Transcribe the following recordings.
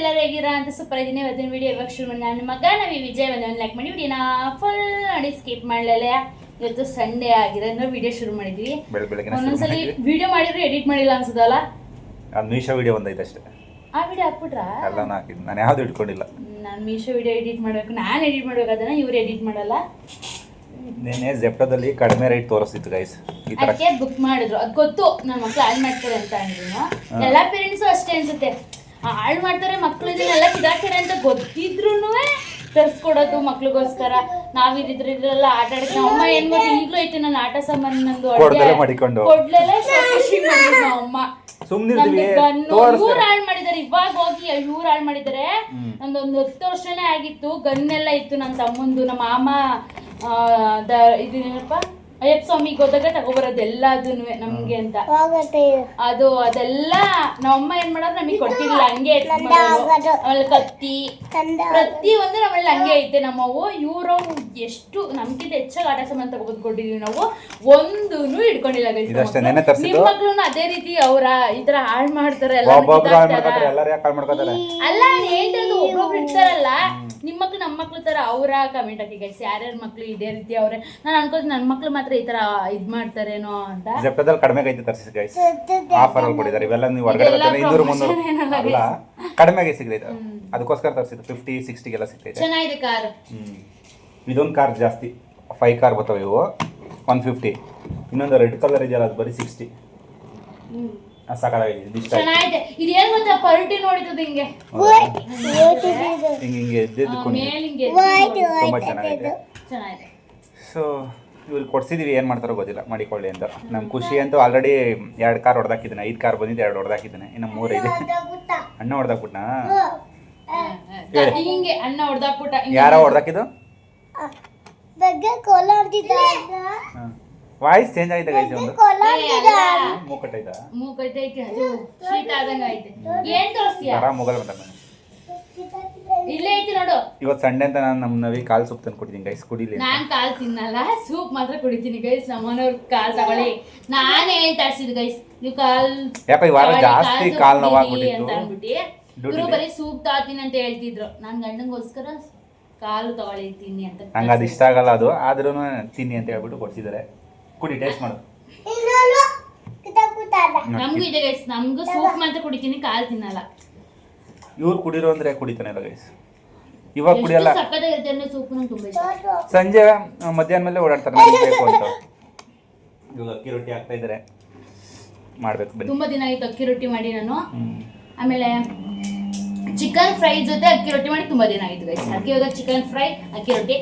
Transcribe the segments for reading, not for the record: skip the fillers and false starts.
ಎಲ್ಲರೂ ಹೇಗಿರಾ ಅಂತ ಸೂಪರ್ ಇದೀನಿ. ಇವತ್ತಿನ ವಿಡಿಯೋ ಇವಾಗ ಶುರು ಮಾಡಿ ನನ್ನ ಮಗ ನವಿ ವಿಜಯ್ ಒಂದು ಲೈಕ್ ಮಾಡಿ ವಿಡಿಯೋನ ಫುಲ್ ನೋಡಿ ಸ್ಕಿಪ್ ಮಾಡಲಿಲ್ಲ. ಇವತ್ತು ಸಂಡೇ ಆಗಿದೆ ಅಂದ್ರೆ ವಿಡಿಯೋ ಶುರು ಮಾಡಿದ್ವಿ. ಒಂದೊಂದ್ಸಲಿ ವಿಡಿಯೋ ಮಾಡಿದ್ರೆ ಎಡಿಟ್ ಮಾಡಿಲ್ಲ ಅನ್ಸುದಲ್ಲ. ಅದು ಮೀಶೋ ವಿಡಿಯೋ ಒಂದೈತೆ ಅಷ್ಟೇ. ಆ ವಿಡಿಯೋ ಹಾಕ್ಬಿಟ್ರಾ? ಎಲ್ಲ ಹಾಕಿದ್ದು ನಾನು ಯಾವ್ದು ಇಟ್ಕೊಂಡಿಲ್ಲ. ನಾನು ಮೀಶೋ ವಿಡಿಯೋ ಎಡಿಟ್ ಮಾಡಬೇಕು, ನಾನು ಎಡಿಟ್ ಮಾಡ್ಬೇಕು, ಅದನ್ನ ಇವ್ರು ಎಡಿಟ್ ಮಾಡಲ್ಲ. ನೆನ್ನೆ ಜೆಪ್ಟೋದಲ್ಲಿ ಕಡಿಮೆ ರೇಟ್ ತೋರಿಸ್ತಿತ್ತು ಗೈಸ್. ಈ ತರ ಅದಕ್ಕೆ ಬುಕ್ ಮಾಡಿದ್ರು. ಅದು ಗೊತ್ತು ನನ್ನ ಮಕ್ಳು ಹಾಳು ಮಾಡ್ತಾರೆ ಅಂತ ಅಂದ್ರು. ಎಲ್ಲ ಪೇರೆಂಟ್ಸು ಅಷ್ಟೇ ಅನ್ಸುತ್ತೆ, ಹಾಳು ಮಾಡ್ತಾರೆ ಮಕ್ಳು ಇದನ್ನೆಲ್ಲ ಕಿದಾಕ್ತಾರೆ ಅಂತ ಗೊತ್ತಿದ್ರು ತರಿಸ್ಕೊಡೋದು ಮಕ್ಳಿಗೋಸ್ಕರ. ನಾವಿದ್ರೆಲ್ಲ ಆಟ ಆಡಕ್ಕೆ ನಮ್ಮ ಅಮ್ಮ ಏನ್ ಗೊತ್ತು, ಈಗಲೂ ಐತೆ ನನ್ನ ಆಟ ಸಾಮಾನು ನಂದು ಕೊಡ್ಲೆಲ್ಲ ಖುಷಿ ಮಾಡಿದ್ರು ನಮ್ಮ ಅಮ್ಮ. ಇವ್ರು ಹಾಳು ಮಾಡಿದಾರೆ, ಇವಾಗ ಹೋಗಿ ಇವ್ರು ಹಾಳು ಮಾಡಿದಾರೆ. ನಂದೊಂದು 10 ವರ್ಷನೇ ಆಗಿತ್ತು, ಗನ್ನೆಲ್ಲ ಇತ್ತು ನನ್ನ ತಮ್ಮಂದು. ನಮ್ಮ ಮಾಮ ಇದೇನಪ್ಪ ಅಯ್ಯಪ್ಪ ಸ್ವಾಮಿಗೆ ಹೋದಾಗ ತಗೋಬರೋದು ಎಲ್ಲದನ್ನು ನಮ್ಗೆ ಅಂತ. ಅದೆಲ್ಲ ನಮ್ಮಮ್ಮ ಏನ್ ಮಾಡೋದು ನಮಗೆ ಕೊಟ್ಟಿಲ್ಲ, ಹಂಗೆ ಆಮೇಲೆ ಕತ್ತಿ ಪ್ರತಿ ಒಂದು ನಮ್ಮಲ್ಲಿ ಹಂಗೆ ಐತೆ ನಮ್ಮವು. ಇವರು ಎಷ್ಟು ನಮ್ಗಿಂತ ಹೆಚ್ಚಾಗಿ ಆಟ ಸಾಮಾನು ತಗೋಬೋದು ಕೊಟ್ಟಿದೀವಿ ನಾವು, ಒಂದೂನು ಇಟ್ಕೊಂಡಿಲ್ಲ. ನಿಮ್ಮ ಮಕ್ಳು ಅದೇ ರೀತಿ ಅವ್ರ ಈ ತರ ಹಾಳು ಮಾಡ್ತಾರೆ ಅಲ್ಲ, ನಾನು ಹೇಳ್ತಿರೋದು ಒಬ್ಬೊಬ್ರು ಇರ್ತಾರಲ್ಲ ನಿಮ್ಮ ಮಕ್ಳು ನಮ್ಮ ಮಕ್ಳು ತರ ಅವರ ಕಮೆಂಟ್ ಹಾಕಿ ಗೈಸ್. ಯಾರ್ಯಾರ ಮಕ್ಳು ಇದೇ ರೀತಿ ಅವ್ರೆ. ನಾನು ಅನ್ಕೋತೀನಿ ನನ್ನ ಮಕ್ಳು ಮಾತ್ರ ಈ ತರ ಇದ್ ಮಾಡ್ತಾರೇನೋ ಅಂತ. ಜೆಪ್ಟೋದಲ್ಲಿ ಕಡಿಮೆ ಐತೆ ತರಿಸಿ ಗೈಸ್, ಆಫರ್ ಅಲ್ಲಿ ಕೊಟ್ಟಿದ್ದಾರೆ. ಇವೆಲ್ಲ ನೀವು ಹೊರಗಡೆ 200-300 ಅಲ್ಲ ಕಡಿಮೆಗೆ ಸಿಗ್ತೈತೆ, ಅದಕ್ಕೋಸ್ಕರ ತರಿಸಿದ್ದು. 50-60 ಗೆಲ್ಲ ಸಿಗ್ತೈತೆ. ಚೆನ್ನಾಗಿದೆ ಕಾರ್. ಇದೊಂದು ಕಾರ್ ಜಾಸ್ತಿ 5 ಕಾರ್ ಬರ್ತವೆ ಇವು 150. ಇನ್ನೊಂದು ರೆಡ್ ಕಲರ್ ಇದೆಯಲ್ಲ ಅದು ಬರೀ 60. ಚೆನ್ನಾಗಿದೆ. ಇದೇನ್ ಗೊತ್ತಾ, ಪಲ್ಟಿ ನೋಡಿದ್ದು ಹಿಂಗೆ ಹಿಂಗೆ ಎದ್ದಿದ್ದು ತುಂಬಾ ಚೆನ್ನಾಗಿದೆ. ಸೊ ಇವ್ರಿಗೆ ಕೊಡ್ಸಿದೀವಿ, ಏನು ಮಾಡ್ತಾರೋ ಗೊತ್ತಿಲ್ಲ, ಮಾಡಿಕೊಳ್ಳಿ ಅಂತ. ನಮ್ಮ ಖುಷಿ ಅಂತೂ ಆಲ್ರೆಡಿ 2 ಕಾರ್ ಹೊಡೆದಾಕಿದ್ದಾನೆ. 5 ಕಾರ್ ಬಂದಿದ್ದು 2 ಹೊಡೆದಾಕಿದ್ದಾನೆ, ಇನ್ನು 3 ಇದೆ. ಅಣ್ಣ ಹೊಡೆದಾಕ್ಬಿಟ್ನಾ? ಅಣ್ಣ ಹೊಡೆದಾಕ್ಬಿಟ್ಟ. ಯಾರೋ ಹೊಡೆದಾಕಿದ್ದು? ವಾಯ್ಸ್ ಚೇಂಜ್ ಆಗಿದೆ ಗೈಸ್. ಒಂದು ಮೂಕಟ್ಟೈತಾ? ಮೂಕಟ್ಟೈತೆ, ಅದು ಶೀತ ಆದಂಗ ಐತೆ. ಏನ್ ತೋರಿಸ್ತೀಯಾ? ಮೊಗಲ್ ಬಂದ ಇಲ್ಲೇ ಐತಿ ನೋಡು. ಇವತ್ತು ಸಂಡೆ ಅಂತ ನಾನು ನಮ್ಮ ನವಿ ಕಾಲ್ ಸೂಪ್ ತಂದು ಕೊಟ್ಟಿದ್ದೀನಿ ಗೈಸ್, ಕುಡಿಲಿ. ನಾನ್ ಕಾಲ್ ತಿನ್ನಲ್ಲ, ಸೂಪ್ ಮಾತ್ರ ಕುಡಿತೀನಿ ಗೈಸ್. ನಮ್ಮನವ್ರ ಕಾಲ್ ತಗೊಳ್ಳಿ, ನಾನೇ ಏನ್ ತರಿಸಿದ್ ಗೈಸ್. ನೀವು ಕಾಲ್ ಯಾಕೆ ಈ ವಾರ ಜಾಸ್ತಿ ಕಾಲ್ ನೋವಾಗ್ಬಿಟ್ಟಿತ್ತು ಅಂತ ಅಂದ್ಬಿಟ್ಟು ಇವರು ಬರೀ ಸೂಪ್ ತಾತೀನಿ ಅಂತ ಹೇಳ್ತಿದ್ರು. ನಾನ್ ಗಂಡಂಗೋಸ್ಕರ ಕಾಲು ತಗೊಳ್ಳಿ ತಿನ್ನಿ ಅಂತ. ನಂಗೆ ಅದು ಇಷ್ಟ ಆಗಲ್ಲ, ಅದು ಆದ್ರೂ ತಿನ್ನಿ ಅಂತ ಹೇಳ್ಬಿಟ್ಟು ಕೊಡ್ಸಿದ್ದಾರೆ. ಕುಡಿ, ಟೇಸ್ಟ್ ಮಾಡು. ನಮಗೂ ಇದೆ ಗೈಸ್, ನಮಗೂ ಸೂಪ್ ಮಾತ್ರ ಕುಡಿತೀನಿ, ಕಾಲ್ ತಿನ್ನಲ್ಲ. ಇವ್ರು ಕುಡಿರೋ ಅಂದ್ರೆ ಕುಡಿತಾನೆ ಇಲ್ಲ ಗೈಸ್. ಇವಾಗ ಕುಡಿಯಲ್ಲ, ಸೂಪ್ ನಂಗೆ ತುಂಬಾ ಇಷ್ಟ. ಸಂಜೆ ಮಧ್ಯಾಹ್ನ ಮೇಲೆ ಓಡಾಡ್ತಾರೆ ನನಗೆ ಬೇಕು ಅಂತ. ಇವಾಗ ಅಕ್ಕಿ ರೊಟ್ಟಿ ಹಾಕ್ತಾ ಇದ್ದಾರೆ, ಮಾಡ್ಬೇಕು. ತುಂಬಾ ದಿನ ಆಯ್ತು ಅಕ್ಕಿ ರೊಟ್ಟಿ ಮಾಡಿ ನಾನು. ಆಮೇಲೆ ಚಿಕನ್ ಫ್ರೈ ಜೊತೆ ಅಕ್ಕಿ ರೊಟ್ಟಿ ಮಾಡಿ ತುಂಬಾ ದಿನ ಆಯ್ತು ಗೈಸ್. ಅದಕ್ಕೆ ಇವಾಗ ಚಿಕನ್ ಫ್ರೈ ಅಕ್ಕಿ ರೊಟ್ಟಿ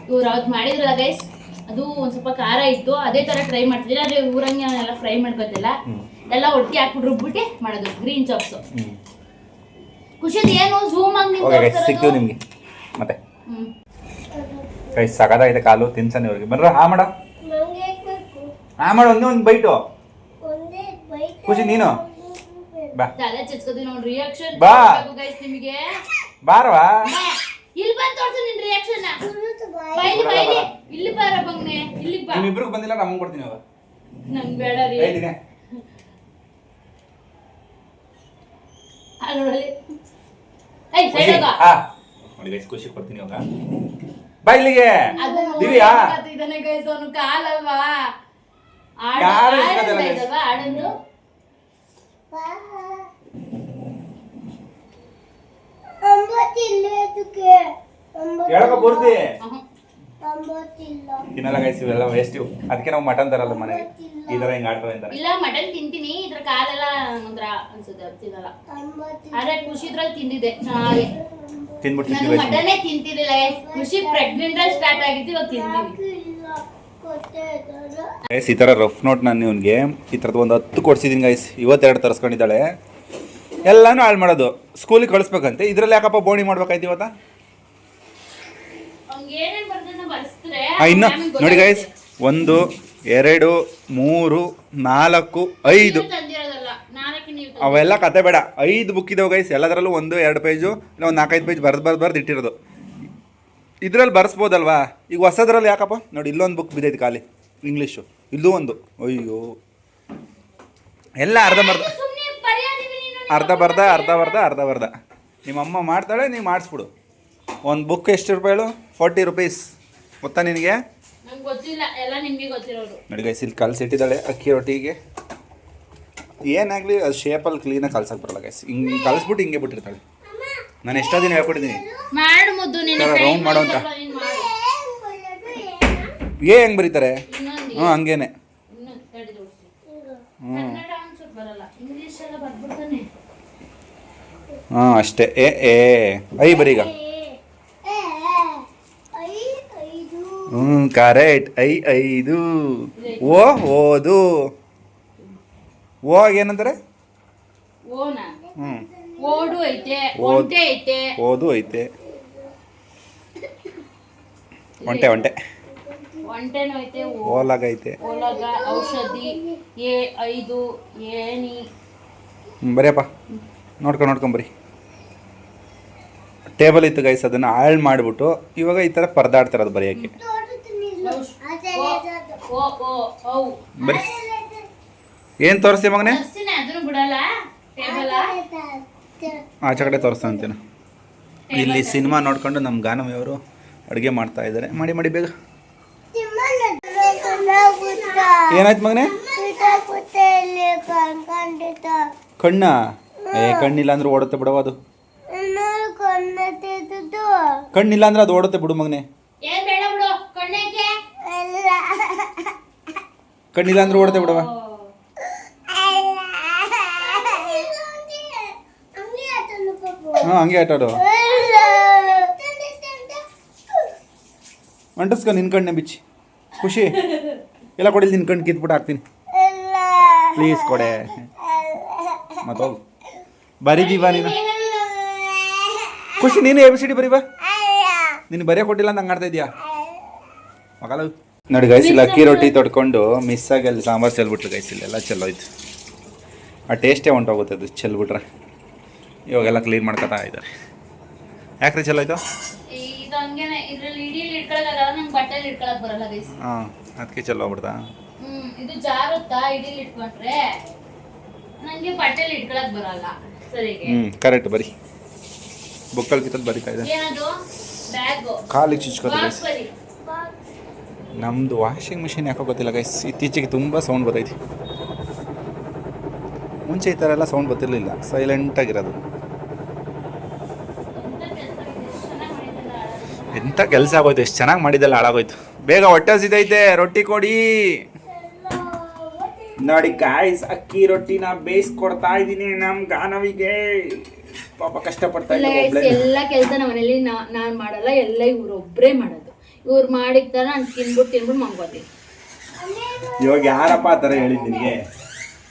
ಇವ್ರು ಅವತ್ತು ಮಾಡಿದ್ರಲ್ಲ ಗೈಸ್, ಅದು ಒಂದ್ ಸ್ವಲ್ಪ ಖಾರ ಇತ್ತು. ಅದೇ ತರ ಟ್ರೈ ಮಾಡ್ತಿದ್ದೆ, ಅದೇ ಊರಂಗೆ ನಾನೆಲ್ಲ ಫ್ರೈ ಮಾಡ್ಕೊತಿಲ್ಲ, ಎಲ್ಲ ಒಟ್ಟಿಗೆ ಹಾಕ್ಬಿಟ್ಟು ರುಬ್ಬಿಟ್ಟು ಮಾಡೋದು ಗ್ರೀನ್ ಚಾಪ್ಸ್. ಖುಷಿದ್ ಏನು ಝೂಮ್ ಆಗಿ ಸಿಕ್ತು ನಿಮ್ಗೆ ಮತ್ತೆ ಗೈಸ್. ಸಗದಾಗಿದೆ ಕಾಲು, ತಿನ್ಸನ್ ಇವ್ರಿಗೆ. ಬಂದ್ರ ಹಾ ಮಾಡ ಒಂದೇ ಒಂದು ಬೈಟು. ಖುಷಿ ನೀನು ಬಾ, ತಲೆ ಚಚ್ಕೋತೀವಿ ನೋಡಿ. ರಿಯಾಕ್ಷನ್ ಬಾ ಗೈಸ್ ನಿಮಗೆ. ಬಾರವಾ, ಇಲ್ಲಿ ಬಂದು ತೋರ್ಸು ನಿನ್ ರಿಯಾಕ್ಷನ್. ಬೈಲಿ ಬೈಲಿ, ಇಲ್ಲಿ ಬಾರ ಬಂಗ್ನೆ, ಇಲ್ಲಿ ಬಾ. ನಿಮ್ಮಿಬ್ರಿಗೆ ಬಂದಿಲ್ಲ, ನಮಗೆ ಕೊಡ್ತೀನಿ ಅವ. ನಂಗೆ ಬೇಡ ರೀ. ಅಲ್ಲೋಡಿ ಐ ಸೈಡ್ ಹೋಗ. ನೋಡಿ ಗೈಸ್, ಖುಷಿ ಕೊಡ್ತೀನಿ ಇವಾಗ. ಬಾ ಇಲ್ಲಿಗೆ. ದಿವ್ಯಾ ಇದನ್ನ ಗೈಸ್, ಅವನು ಕಾಲಲ್ವಾ ಆಡಲ್ವಾ ಆಡಂದು. ಹೇಳಕ ಬರ್ತಿ ತಿನ್ನಲ್ಲ ಗೈಸ್, ಇವೆಲ್ಲ ವೇಸ್ಟ್. ಅದಕ್ಕೆ ನಾವು ಮಟನ್ ತರಲ್ಲ ಮನೆಗೆ. ಈ ತರ ಹಿಂಗ ಆಡ್ತಾರೆ ಅಂತಾರೆ. ಇಲ್ಲ ಮಟನ್ ತಿಂತೀನಿ, ಇದ್ರ ಕಾಲೆಲ್ಲ ಒಂಥರ ಅನ್ಸುತ್ತೆ, ತಿನ್ನಲ್ಲ. ಆದ್ರೆ ಖುಷಿ ಇದ್ರಲ್ಲಿ ತಿಂದಿದ್ದೆ ಚೆನ್ನಾಗಿ. ತಿನ್ಬಿಟ್ಟು ನಾನು ಮಟನೇ ತಿಂತಿರ್ಲಿಲ್ಲ. ಖುಷಿ ಪ್ರೆಗ್ನೆಂಟ್ ಅಲ್ಲಿ ಸ್ಟಾರ್ಟ್ ಆಗಿತ್ತು, ಇವಾಗ ತಿಂತೀನಿ. ಗೈಸ್ ಈ ಥರ ರಫ್ ನೋಟ್ ನಾನು ಇವನಿಗೆ ಈ ಥರದ್ದು ಒಂದು 10 ಕೊಡ್ಸಿದ್ದೀನಿ ಗೈಸ್. 22 ತರಿಸ್ಕೊಂಡಿದ್ದಾಳೆ. ಎಲ್ಲಾನು ಹಾಳು ಮಾಡೋದು, ಸ್ಕೂಲಿಗೆ ಕಳಿಸ್ಬೇಕಂತೆ. ಇದ್ರಲ್ಲಿ ಯಾಕಪ್ಪ ಬೋಣಿ ಮಾಡ್ಬೇಕಾಯ್ತು ಇವತ್ತ? ಇನ್ನು ನೋಡಿ ಗೈಸ್, 1 2 3 4 5 ಅವೆಲ್ಲ ಕತೆ ಬೇಡ. 5 ಬುಕ್ ಇದಾವೆ ಗೈಸ್. ಎಲ್ಲದರಲ್ಲೂ 1-2 ಪೇಜು ಇಲ್ಲ ಒಂದು 4-5 ಪೇಜ್ ಬರ್ದು ಇಟ್ಟಿರೋದು. ಇದ್ರಲ್ಲಿ ಬರ್ಸ್ಬೋದಲ್ವಾ? ಈಗ ಹೊಸದ್ರಲ್ಲಿ ಯಾಕಪ್ಪ ನೋಡಿ, ಇಲ್ಲೊಂದು ಬುಕ್ ಬಿದ್ದೈತೆ ಖಾಲಿ, ಇಂಗ್ಲೀಷು. ಇಲ್ಲೂ ಒಂದು. ಅಯ್ಯೋ, ಎಲ್ಲ ಅರ್ಧ ಬರ್ಧ. ನಿಮ್ಮಮ್ಮ ಮಾಡ್ತಾಳೆ, ನೀವು ಮಾಡಿಸ್ಬಿಡು. ಒಂದು ಬುಕ್ ಎಷ್ಟು ರೂಪಾಯಿ ಹೇಳು? 40 rupees. ಗೊತ್ತಾ ನಿನಗೆ? ನಂಗೆ ಗೊತ್ತಿಲ್ಲ, ಎಲ್ಲ ನಿಮಗೆ ಗೊತ್ತಿರೋರು. ನೋಡಿ ಗೈಸ್, ಇಲ್ಲಿ ಕಲಸಿಟ್ಟಿದ್ದಾಳೆ ಅಕ್ಕಿ ರೊಟ್ಟಿಗೆ. ಏನಾಗಲಿ ಅದು ಶೇಪಲ್ಲಿ ಕ್ಲೀನಾಗಿ ಕಲ್ಸಕ್ಕೆ ಬರಲ್ಲ ಗೈಸ್. ಹಿಂಗೆ ಕಲಿಸ್ಬಿಟ್ಟು ಹಿಂಗೆ ಬಿಟ್ಟಿರ್ತಾಳೆ. ನಾನು ಎಷ್ಟೋ ದಿನ ಹೇಳ್ಕೊಟ್ಟಿದ್ದೀನಿ ಮಾಡು ಮುದ್ದು, ನೀನು ರೌಂಡ್ ಮಾಡೋ ಅಂತ. ಹೆಂಗೆ ಬರೀತಾರೆ? ಹ್ಞೂ ಹಂಗೇನೆ. ಹಾಂ ಅಷ್ಟೇ. ಐ ಬರೀಗ. ಕರೆಕ್ಟ್. 5 ಓದು. ಏನಂತಾರೆ? ಓಡು ಐತೆ, ಒಂಟೆ ಐತೆ, ಓದು ಐತೆ, ಒಂಟೆ ಒಂಟೆನೂ ಐತೆ, ಓಲಾಗ ಐತೆ, ಓಲಗ, ಔಷಧಿ, 5 ಏಣಿ. ಬರಿಯಪ್ಪ, ನೋಡ್ಕೊಂಬರಿ. ಟೇಬಲ್ ಇತ್ತು ಗೈಸ್, ಅದನ್ನು ಹಾಳು ಮಾಡಿಬಿಟ್ಟು ಇವಾಗ ಈ ಥರ ಪರದಾಡ್ತಾರೆ ಅದು ಬರೆಯೋಕ್ಕೆ. ಬರೀ ಏನು ತೋರಿಸ್ತೀಯ ಮಗನೇ? ಆಚೆ ಕಡೆ ತೋರಿಸ್ತಾ ಅಂತೀನ. ಇಲ್ಲಿ ಸಿನಿಮಾ ನೋಡ್ಕೊಂಡು ನಮ್ಮ ಗಾನವಿಯವರು ಅಡುಗೆ ಮಾಡ್ತಾ ಇದ್ದಾರೆ. ಮಾಡಿ ಬೇಗ. ಏನಾಯ್ತು ಮಗನೇ? ಕಣ್ಣ? ಕಣ್ಣಿಲ್ಲ ಅಂದ್ರೆ ಓಡುತ್ತೆ ಬಿಡವ ಅದು. ಕಣ್ಣಿಲ್ಲ ಅಂದ್ರೆ ಅದು ಓಡುತ್ತೆ ಬಿಡು ಮಗನೇ. ಕಣ್ಣಿಲ್ಲ ಅಂದ್ರೆ ಓಡುತ್ತೆ ಬಿಡವ. ಹಾಂ ಹಂಗೆ ಆಟಾಡು. ಅಂಟಿಸ್ಕೊ ನಿನ್ನ ಕಣ್ಣೆ ಬಿಚ್ಚಿ. ಖುಷಿ ಎಲ್ಲ ಕೊಡಿಲ್ಲ, ನಿನ್ನ ಕಣ್ಣು ಕಿತ್ಬಿಟ್ಟು ಹಾಕ್ತೀನಿ. ಪ್ಲೀಸ್ ಕೊಡೆ. ಮತ್ತೋಗು ಬರೀದೀವ ನೀನು. ಖುಷಿ ನೀನು ABCD ಬರೀ ಬಾ. ನೀನು ಬರೆಯೋ ಕೊಟ್ಟಿಲ್ಲ ಅಂತ ಹಂಗೆ ಆಡ್ತಾ ಇದೆಯಾ ಮಗಲ? ನೋಡಿ ಗೈಸ್, ಇಲ್ಲಿ ಅಕ್ಕಿ ರೊಟ್ಟಿ ತೊಡ್ಕೊಂಡು ಮಿಸ್ ಆಗಿ ಅಲ್ಲಿ ಸಾಂಬಾರು ಚೆಲ್ಬಿಟ್ರು ಗೈಸ್. ಇಲ್ಲೆಲ್ಲ ಚೆಲ್ಲೋಯ್ತು. ಆ ಟೇಸ್ಟೇ ಹೊಂಟೋಗುತ್ತೆ ಅದು ಚೆಲ್ಬಿಟ್ರೆ. ಇವಾಗೆಲ್ಲ ಕ್ಲೀನ್ ಮಾಡ್ಕೊತಾ ಇದ್ದಾರೆ. ಯಾಕ್ರಿ ಚೆಲ್ಲೋಯ್ತು? ಹಾಂ ಅದಕ್ಕೆ ಚೆಲ್ಲೋಗ್ಬಿಡ್ತಾ? ಇದು ಜಾರುತ್ತಾ ಇಡೀಲಿ ಇಟ್ಕೊಂಡ್ರೆ ನನಗೆ ಬಟ್ಟೆಲಿ ಇಟ್ಕೊಳಕ್ ಬರಲ್ಲ. ಸರಿ, ಕರೆಕ್ಟ್. ಬರೀ ಬುಕ್ಕಲ್ಲಿ ಕಿತ್ತದ್ದು ಬರೀತಾ ಇದೆ. ಕಾಲಿಗೆ ಚುಚ್ಕೋತಾರೆ. ನಮ್ಮದು ವಾಷಿಂಗ್ ಮಿಷಿನ್ ಯಾಕೋ ಗೊತ್ತಿಲ್ಲ ಗೈಸ್, ಇತ್ತೀಚೆಗೆ ತುಂಬ ಸೌಂಡ್ ಬರ್ತೈತಿ. ಮುಂಚೆ ಈ ಥರ ಎಲ್ಲ ಸೌಂಡ್ ಬರ್ತಿರ್ಲಿಲ್ಲ, ಸೈಲೆಂಟಾಗಿರೋದು. ಎಂಥ ಕೆಲಸ ಆಗೋಯ್ತು, ಎಷ್ಟು ಚೆನ್ನಾಗಿ ಮಾಡಿದ್ದೆಲ್ಲ ಹಾಳಾಗೋಯ್ತು. ಬೇಗ ಹೊಟ್ಟೆ ಹಸಿದೈತೆ, ರೊಟ್ಟಿ ಕೊಡಿ. ನೋಡಿ ಗಾಯ್ಸ್, ಅಕ್ಕಿ ರೊಟ್ಟಿನ ಬೇಯಿಸ್ಕೊಡ್ತಾ ಇದ್ದೀನಿ ನಮ್ಮ ಗಾನವಿಗೆ. ಪಾಪ ಕಷ್ಟಪಡ್ತಾ ಇದ್ದಾರೆ. ಎಲ್ಲ ಕೆಲಸ ನಮ್ಮ ಮನೇಲಿ ನಾನು ಮಾಡಲ್ಲ, ಎಲ್ಲ ಇವ್ರೊಬ್ಬರೇ ಮಾಡೋದು. ಇವ್ರು ಮಾಡಿರ್ತಾರ, ನಾನು ತಿನ್ಬಿಟ್ಟು ಮಂಗೋತೀನಿ. ಇವಾಗ ಯಾರಪ್ಪ ಆ ಥರ ಹೇಳಿದ್ದು ನಿನಗೆ?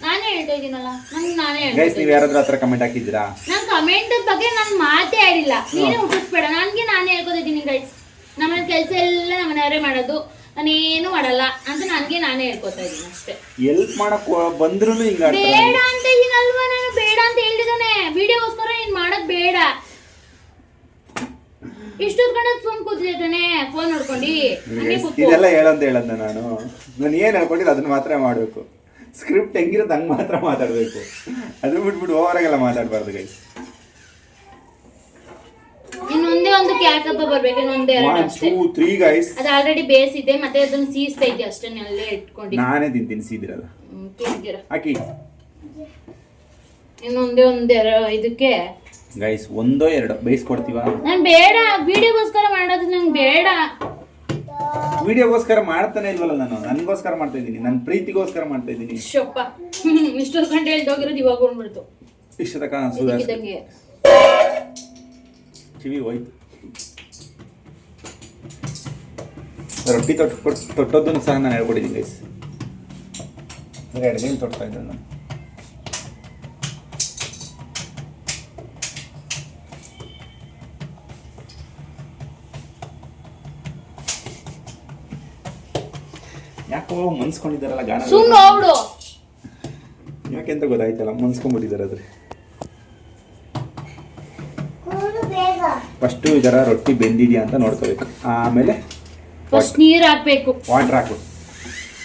ನಾನೇ ಹೇಳ್ತಾ ಇದ್ದೀನಲ್ಲ, ನಾನೇ ಗೈಸ್, ನೀವು ಯಾರಾದ್ರೂ ಆ ಥರ ಕಮೆಂಟ್ ಹಾಕಿದ್ದೀರಾ? ನಾನು ಕಮೆಂಟ್ ಬಗ್ಗೆ ನಾನು ಮಾತೇ ಆಡಿಲ್ಲ. ನೀನೇ ಹುಟ್ಟಿಸ್ಬೇಡ, ನಾನೇ ಹೇಳ್ಕೊತಿದ್ದೀನಿ ಗೈಸ್. ನಮ್ಮನೆ ಕೆಲಸ ಎಲ್ಲ ನಮ್ಮನೆಯವರೇ ಮಾಡೋದು, ನಾನೇನು ಮಾಡಲ್ಲ ಅಂತ ನಾನೇ ಹೇಳ್ಕೊತಾ ಇದ್ದೀನಿ ಅಷ್ಟೇ. ಎಲ್ಪ್ ಮಾಡಕ್ ಬಂದ್ರು ಬೇಡ ಅಂತ ಇದೀನಲ್ವಾ, ನಾನು ಬೇಡ ಅಂತ ಹೇಳಿದಾನೆ. ವಿಡಿಯೋಗೋಸ್ಕರ ನೀನ್ ಮಾಡಕ್ ಬೇಡ. ಇಷ್ಟೊತ್ತು ಕಡೆ ಸುಮ್ ಕೂತಿದ್ದಾನೆ ಫೋನ್ ನೋಡ್ಕೊಂಡು. ಇದೆಲ್ಲ ಹೇಳಂತ ನಾನು ಏನ್ ಹೇಳ್ಕೊಂಡಿಲ್ಲ ಅದನ್ನ ಮಾತ್ರ ಮಾಡ್ಬೇಕು. ಸ್ಕ್ರಿಪ್ಟ್ ಹೆಂಗಿರುತ್ತೆ ಹಂಗೆ ಮಾತ್ರ ಮಾತಾಡಬೇಕು. ಅದು ಬಿಟ್ಬಿಟ್ಟು ಓವರಾಗೆಲ್ಲ ಮಾತಾಡಬಾರ್ದು ಗೈಸ್. ಇನ್ನೊಂದೇ ಒಂದು ಕ್ಯಾಕಪ್ಪ ಬರ್ಬೇಕು, ಇನ್ನೊಂದೇ 1 2 3 ಗೈಸ್. ಅದು ಆಲ್ರೆಡಿ ಬೇಯಿಸಿದೆ, ಮತ್ತೆ ಅದನ್ನ ಸೀಸ್ತಾ ಇದ್ದೆ ಅಷ್ಟೇ. ಅಲ್ಲೇ ಇಟ್ಕೊಂಡು ನಾನೇ ತಿಂತೀನಿ ಸೀದಿರಲ್ಲ. ಹಾಕಿ ಇನ್ನೊಂದೇ ಇದಕ್ಕೆ ಗೈಸ್ 1 2 ಬೇಯಿಸ್ಕೊಡ್ತೀವ. ನಾನು ಬೇಡ, ವಿಡಿಯೋಗೋಸ್ಕರ ಮಾಡೋದು ನಂಗೆ ಬೇಡ. ವಿಡಿಯೋಗೋಸ್ಕರ ಮಾಡ್ತಾನೆ ಇಲ್ವಲ್ಲ ನಾನು, ನನಗೋಸ್ಕರ ಮಾಡ್ತಾ ಇದ್ದೀನಿ, ನನ್ನ ಪ್ರೀತಿಗೋಸ್ಕರ ಮಾಡ್ತಾ ಇದ್ದೀನಿ. ಶಪ್ಪ ಇಷ್ಟೊಂದು ಗಂಟೆ ಹೇಳ್ದೋಗಿರೋದು ಇವಾಗ ಬಂದ್ಬಿಡ್ತು. ಇಷ್ಟ ತಕ ಸುಧಾರಿಸಿದಂಗೆ ಕಿವಿ ಹೋಯ್ತು. ರೊಟ್ಟಿ ತೊಟ್ಟೋದನ್ನು ಸಹ ನಾನು ಹೇಳ್ಕೊಟ್ಟಿದ್ದೀನಿ ಗೈಸ್. 2 ದಿನ ತೊಡ್ತಾ ಇದ್ದೆ ನಾನು. ಯಾಕೋ ಮನ್ಸ್ಕೊಂಡಿದ್ದಾರಲ್ಲ ಗಾನ. ಯಾಕೆಂತ ಗೊತ್ತಾಯ್ತಲ್ಲ, ಮನ್ಸ್ಕೊಂಡ್ಬಿಟ್ಟಿದ್ದಾರೆ. ಆದ್ರೆ ಫಸ್ಟು ಇದರ ರೊಟ್ಟಿ ಬೆಂದಿದೆಯಾ ಅಂತ ನೋಡ್ಕೋಬೇಕು. ಆಮೇಲೆ ಫಸ್ಟ್ ನೀರು ಹಾಕ್ಬೇಕು, ವಾಟರ್ ಹಾಕ್ಬೇಕು.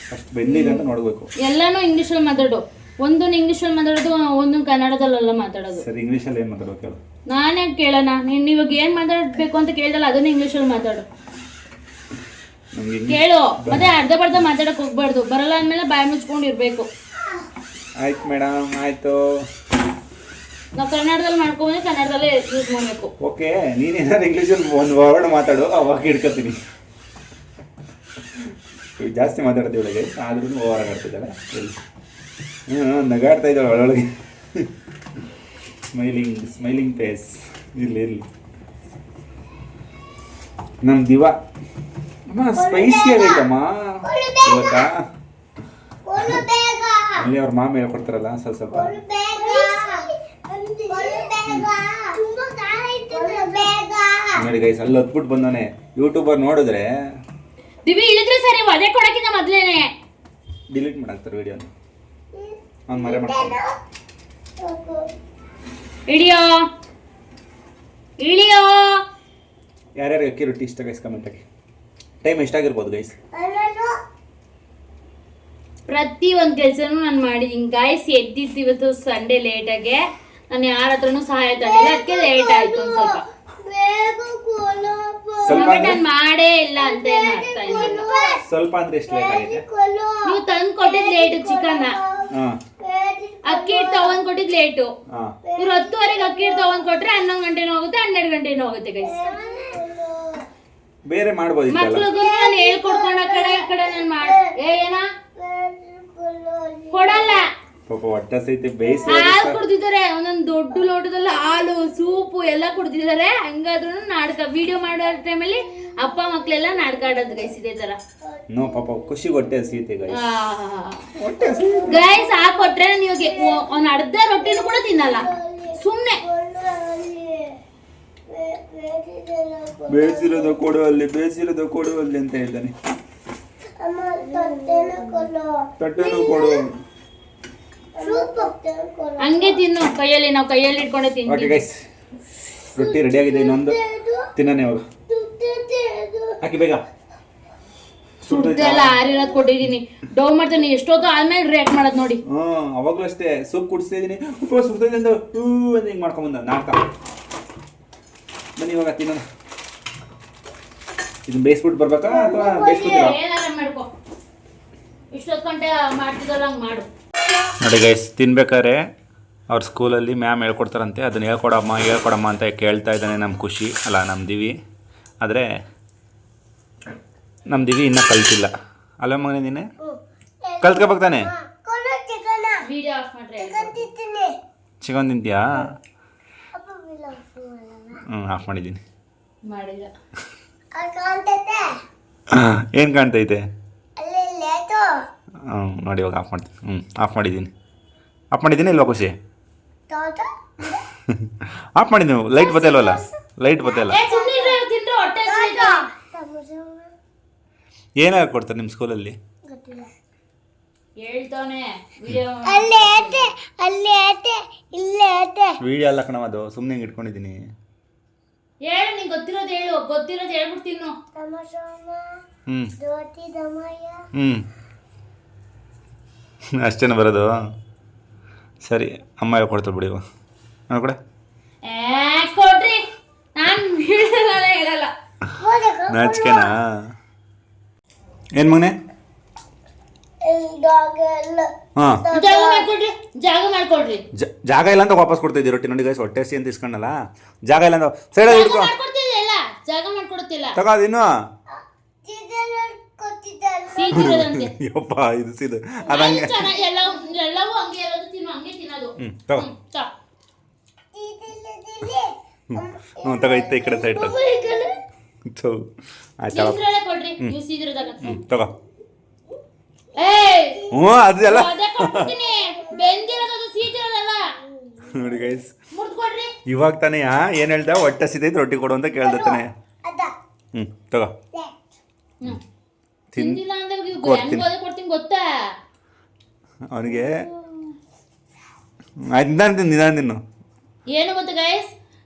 ಫಸ್ಟ್ ಬೆಂದಿದೆ ಅಂತ ನೋಡ್ಬೇಕು. ಎಲ್ಲಾನು ಇಂಗ್ಲೀಷಲ್ಲಿ ಮಾತಾಡು. ಒಂದೊಂದು ಇಂಗ್ಲೀಷಲ್ಲಿ ಮಾತಾಡೋದು ಒಂದೊಂದು ಕನ್ನಡದಲ್ಲೆಲ್ಲ ಮಾತಾಡೋದು. ಸರಿ ಇಂಗ್ಲೀಷಲ್ಲಿ ಏನು ಮಾತಾಡೋದು ಕೇಳು. ನಾನೇ ಕೇಳೋಣ, ನೀನು ಇವಾಗ ಏನು ಮಾತಾಡಬೇಕು ಅಂತ ಕೇಳ್ದಲ್ಲ ಅದನ್ನ ಇಂಗ್ಲೀಷಲ್ಲಿ ಮಾತಾಡು. ನಮ್ಗೆ ಕೇಳು, ಮತ್ತೆ ಅರ್ಧ ಬರ್ಧ ಮಾತಾಡಕ್ಕೆ ಹೋಗ್ಬಾರ್ದು. ಬರಲ್ಲ ಅಂದಮೇಲೆ ಬಾಯಿ ಮುಚ್ಕೊಂಡು ಇರಬೇಕು. ಆಯ್ತು ಮೇಡಮ್, ಆಯಿತು. ನಾವು ಕನ್ನಡದಲ್ಲಿ ಮಾಡ್ಕೊಂಡ್ರೆ ಕನ್ನಡದಲ್ಲೇ ಯೂಸ್ ಮಾಡಬೇಕು. ಓಕೆ, ನೀನೇನಾದ್ರು ಇಂಗ್ಲೀಷಲ್ಲಿ ಒಂದು ವರ್ಡ್ ಮಾತಾಡು, ಅವಾಗ ಹಿಡ್ಕೊತೀನಿ. ಜಾಸ್ತಿ ಮಾತಾಡ್ತೀವಿ ಒಳಗೆ, ಆದ್ರೂ ಓವರ್ ಆಡ್ತಿದ್ದಾಳೆ. ನಗಾಡ್ತಾ ಇದ್ದಾಳೆ ಒಳೊಳಗೆ. Smiling face. ಇರಲಿ ನಮ್ಮ ದಿವ ಅಮ್ಮ ಸ್ಪೈಸಿ ಆಗೈತಮ್ಮ ಇವತ್ತಾ. ಅಲ್ಲಿ ಅವ್ರ ಮಾಮ ಹೇಳ್ಕೊಡ್ತಾರಲ್ಲ ಸ್ವಲ್ಪ ನೋಡಿ ಗೈಸ್, ಅಲ್ಲಿ ಹೊತ್ಬಿಟ್ಟು ಬಂದವನೆ. ಯೂಟ್ಯೂಬರ್ ನೋಡಿದ್ರೆ ದಿವಿ ಇಳಿದ್ರೆ ಸರಿ, ಅದೇ ಕೊಡಕ್ಕಿಂತ ಮೊದಲೇನೆ ಡಿಲೀಟ್ ಮಾಡಾಕ್ತಾರೆ ವಿಡಿಯೋನ. ಅವ್ನು ಮರೆ ಮಾಡ್ತಾನೆ. ಇಳಿಯೋ. ಯಾರ್ಯಾರು ಅಕ್ಕಿ ರೊಟ್ಟಿ ಇಷ್ಟ ಗೈಸ್ ಕಮೆಂಟ್ ಹಾಕಿ. ಟೈಮ್ ಎಷ್ಟಾಗಿರ್ಬೋದು ಗೈಸ್? ಪ್ರತಿ ಒಂದು ಕೆಲಸನೂ ನಾನು ಮಾಡಿದ್ದೀನಿ ಗೈಸ್. ಎದ್ದಿದ್ದು ಇವತ್ತು ಸಂಡೇ ಲೇಟಾಗೆ, ನಾನು ಯಾರ ಹತ್ರನೂ ಸಹಾಯ ತಗೊಂಡಿಲ್ಲ, ಅದಕ್ಕೆ ಲೇಟ್ ಆಯ್ತು ಒಂದು ಸ್ವಲ್ಪ. ನಾನು ಮಾಡೇ ಇಲ್ಲ ಅಂತ ಏನು ಅರ್ಥ ಇಲ್ಲ. ಸ್ವಲ್ಪ ಅಂದ್ರೆ ಎಷ್ಟು ಲೇಟ್ ಆಗಿದೆ? ನೀವು ತಂದು ಕೊಟ್ಟಿದ್ದು ಲೇಟು ಚಿಕನ್, ಅಕ್ಕಿ ಹಿಟ್ಟು ತಗೊಂಡ್ ಕೊಟ್ಟಿದ್ ಲೇಟು. ಇವ್ರು 10:30ಗೆ ಅಕ್ಕಿ ಹಿಟ್ಟು ತಗೊಂಡ್ ಕೊಟ್ರೆ 11 ಗಂಟೆನೂ ಹೋಗುತ್ತೆ, 12 ಗಂಟೆನೂ ಹೋಗುತ್ತೆ ಗೈಸ್. ಬೇರೆ ಮಾಡ್ಬೋದು. ಮಕ್ಳಿಗೂ ನಾನು ಹೇಳ್ಕೊಡ್ಕೊಂಡ ಕಡೆ ನಾನು ಏನ ಕೊಡಲ್ಲ. ಪಾಪ ಹೊಟ್ಟೆ ಸೈತೆ ಬೇಯಿಸಿ ಹಾಲು ಕುಡ್ದಿದ್ದಾರೆ, ಒಂದೊಂದು ದೊಡ್ಡ ಲೋಟದಲ್ಲಿ ಹಾಲು ಸೂಪು ಎಲ್ಲ ಕುಡ್ದಿದ್ದಾರೆ. ಹಂಗಾದ್ರೂ ನಾಟಕ ವಿಡಿಯೋ ಮಾಡೋ ಟೈಮಲ್ಲಿ ಅಪ್ಪ ಮಕ್ಳೆಲ್ಲ ನಾಟಕ ಆಡೋದು ಗೈಸ್ ಇದೇ ತರ. ನೋ ಪಾಪ ಖುಷಿ ಹೊಟ್ಟೆ ಹಸಿಯುತ್ತೆ ಗೈಸ್. ಗೈಸ್ ಹಾಕೊಟ್ರೆ ನೀವು ಒಂದ್ ಅರ್ಧ ರೊಟ್ಟಿನೂ ಕೂಡ ತಿನ್ನಲ್ಲ ಸುಮ್ನೆ. ಬೇಯಿಸಿರೋದು ಕೊಡುವಲ್ಲಿ ಅಂತ ಹೇಳ್ತಾನೆ. ತಟ್ಟೆನೂ ಕೊಡು. ಹಂಗೆ ತಿನ್ನು ಕೈಯಲ್ಲಿ, ನಾವು ಕೈಯಲ್ಲಿ ಇಟ್ಕೊಂಡೆ ಓಕೆ ತಿಂತೀವಿ. ಗೈಸ್, ರೊಟ್ಟಿ ರೆಡಿ ಆಗಿದೆ. ಇನ್ನೊಂದು ತಿನ್ನನೆ ಅವಾಗ ಹಾಕಿ ಬೇಗ. ಸುಡ್ದೆಲ್ಲ ಆರಿರೋದು ಕೊಟ್ಟಿದ್ದೀನಿ. ಡೌ ಮಾಡ್ತೀನಿ, ಎಷ್ಟೊತ್ತು ಆದ್ಮೇಲೆ ರಿಯಾಕ್ಟ್ ಮಾಡೋದು ನೋಡಿ. ಅವಾಗ್ಲೂ ಅಷ್ಟೇ ಸೂಪ್ ಕುಡಿಸ್ತಾ ಇದೀನಿ, ಉಪ ಸುಡ್ತಾ ಇದೆ ಅಂತ ಹಿಂಗೆ ಮಾಡ್ಕೊಂಬಂದ ನಾಟಕ. ಬನ್ನಿ ಇವಾಗ ತಿನ್ನೋಣ. ಇದನ್ನ ಬೇಯಿಸ್ಬಿಟ್ಟು ಬರ್ಬೇಕಾ ಅಥವಾ ಬೇಯಿಸ್ಬಿಟ್ಟಿರಾ? ಏನಾರ ಮಾಡ್ಕೊ, ಇಷ್ಟೊತ್ತು ಗಂಟೆ ಮಾಡ್ತಿದ್ದಲ್ಲ ಹಂಗೆ ಮಾಡು. ನೋಡಿ ಗೈಸ್, ತಿನ್ಬೇಕಾದ್ರೆ ಅವ್ರ ಸ್ಕೂಲಲ್ಲಿ ಮ್ಯಾಮ್ ಹೇಳ್ಕೊಡ್ತಾರಂತೆ, ಅದನ್ನು ಹೇಳ್ಕೊಡಮ್ಮ ಅಂತ ಕೇಳ್ತಾ ಇದ್ದಾನೆ ನಮ್ಮ ಖುಷಿ ಅಲ್ಲ ನಮ್ಮ ದಿವಿ. ಆದರೆ ನಮ್ಮ ದಿವಿ ಇನ್ನೂ ಕಲ್ತಿಲ್ಲ ಅಲ್ಲ ಮಗನೇ, ನೀನೆ ಕಲ್ತ್ಕೋಬೇಕು ತಾನೆ. ಚಿಕನ್ ತಿಂತೀಯಾ? ಆಫ್ ಮಾಡಿದ್ದೀನಿ. ಏನು ಕಾಣ್ತೈತೆ? ನೋಡಿ ಇವಾಗ ಆಫ್ ಮಾಡ್ತೀನಿ. ಆಫ್ ಮಾಡಿದ್ದೀನಿ ಇಲ್ವಾ ಖುಷಿ? ಆಫ್ ಮಾಡಿದ್ದೀನಿ. ಲೈಟ್ ಬತ್ತಲ್ವಲ್ಲ, ಲೈಟ್ ಬತ್ತಲ್ಲ. ಏನಾಗ ಕೊಡ್ತಾರೆ ನಿಮ್ಮ ಸ್ಕೂಲಲ್ಲಿ? ವಿಡಿಯೋ ಅಲ್ಲ ಕಣವ, ಅದು ಸುಮ್ಮನೆ ಹಿಂಗೆ ಇಟ್ಕೊಂಡಿದ್ದೀನಿ. ಹೇಳು, ನಿಂಗೆ ಗೊತ್ತಿರೋದು ಹೇಳ್ಬಿಟ್ಟು ತಿನ್ನು. ಅಷ್ಟೇನ ಬರೋದು? ಸರಿ, ಅಮ್ಮ ಹೇಳ್ಕೊಡ್ತಾಳೆ ಬಿಡಿ. ನೋಡ್ಕೊಡ ಕೊಡ್ರಿ, ನಾನು ಹೇಳಲ್ಲ. ನಾಚಿಕೆನಾ ಏನು ಮಗನೆ? ಹಾಂ, ಜಾಗ ಮಾಡ್ಕೊಡ್ರಿ. ಜಾಗ ಇಲ್ಲ ಅಂತ ವಾಪಸ್ ಕೊಡ್ತಾ ಇದ್ದೀವಿ ರೊಟ್ಟಿ. ನೋಡಿ ಗೈಸ್, ಹೊಟ್ಟೆ ಹಸಿ ಅಂತ ಇಸ್ಕೊಂಡಲ್ಲ, ಜಾಗ ಇಲ್ಲ ಅಂತ ಸೈಡಲ್ಲಿ ಇಟ್ಕೊ. ಜಾಗ ಮಾಡ್ಕೊಡ್ತಿಲ್ಲ ತಗೋದಿನ್ನು. ಯಪ್ಪ, ಇದು ಸೀದು ಅದಂಗೆ ಎಲ್ಲವೂ ಹಂಗೆ ಇರೋದು, ಹಂಗೆ ತಿನ್ನೋದು. ತಗೋ. ತಗೋ, ಇತ್ತ ಈ ಕಡೆ ಸೈಡ್ ತಗೋ. ಆಯ್ತಾ? ತಗೋ. ಅದೆಲ್ಲ ನೋಡಿ ಗೈಸ್, ಇವಾಗ ತಾನೇ ಏನು ಹೇಳ್ದ? ಹೊಟ್ಟೆ ಹಸಿದೈತೆ ರೊಟ್ಟಿ ಕೊಡು ಅಂತ ಕೇಳ್ದ ತಾನೆ. ತಗೋ, ಕೊಡ್ತೀನಿ ಗೊತ್ತಾ ಅವನಿಗೆ. ಆಯ್ತು, ನಿಧಾನ ತಿನ್ನು. ಏನು ಗೊತ್ತಾ ಗೈಸ್,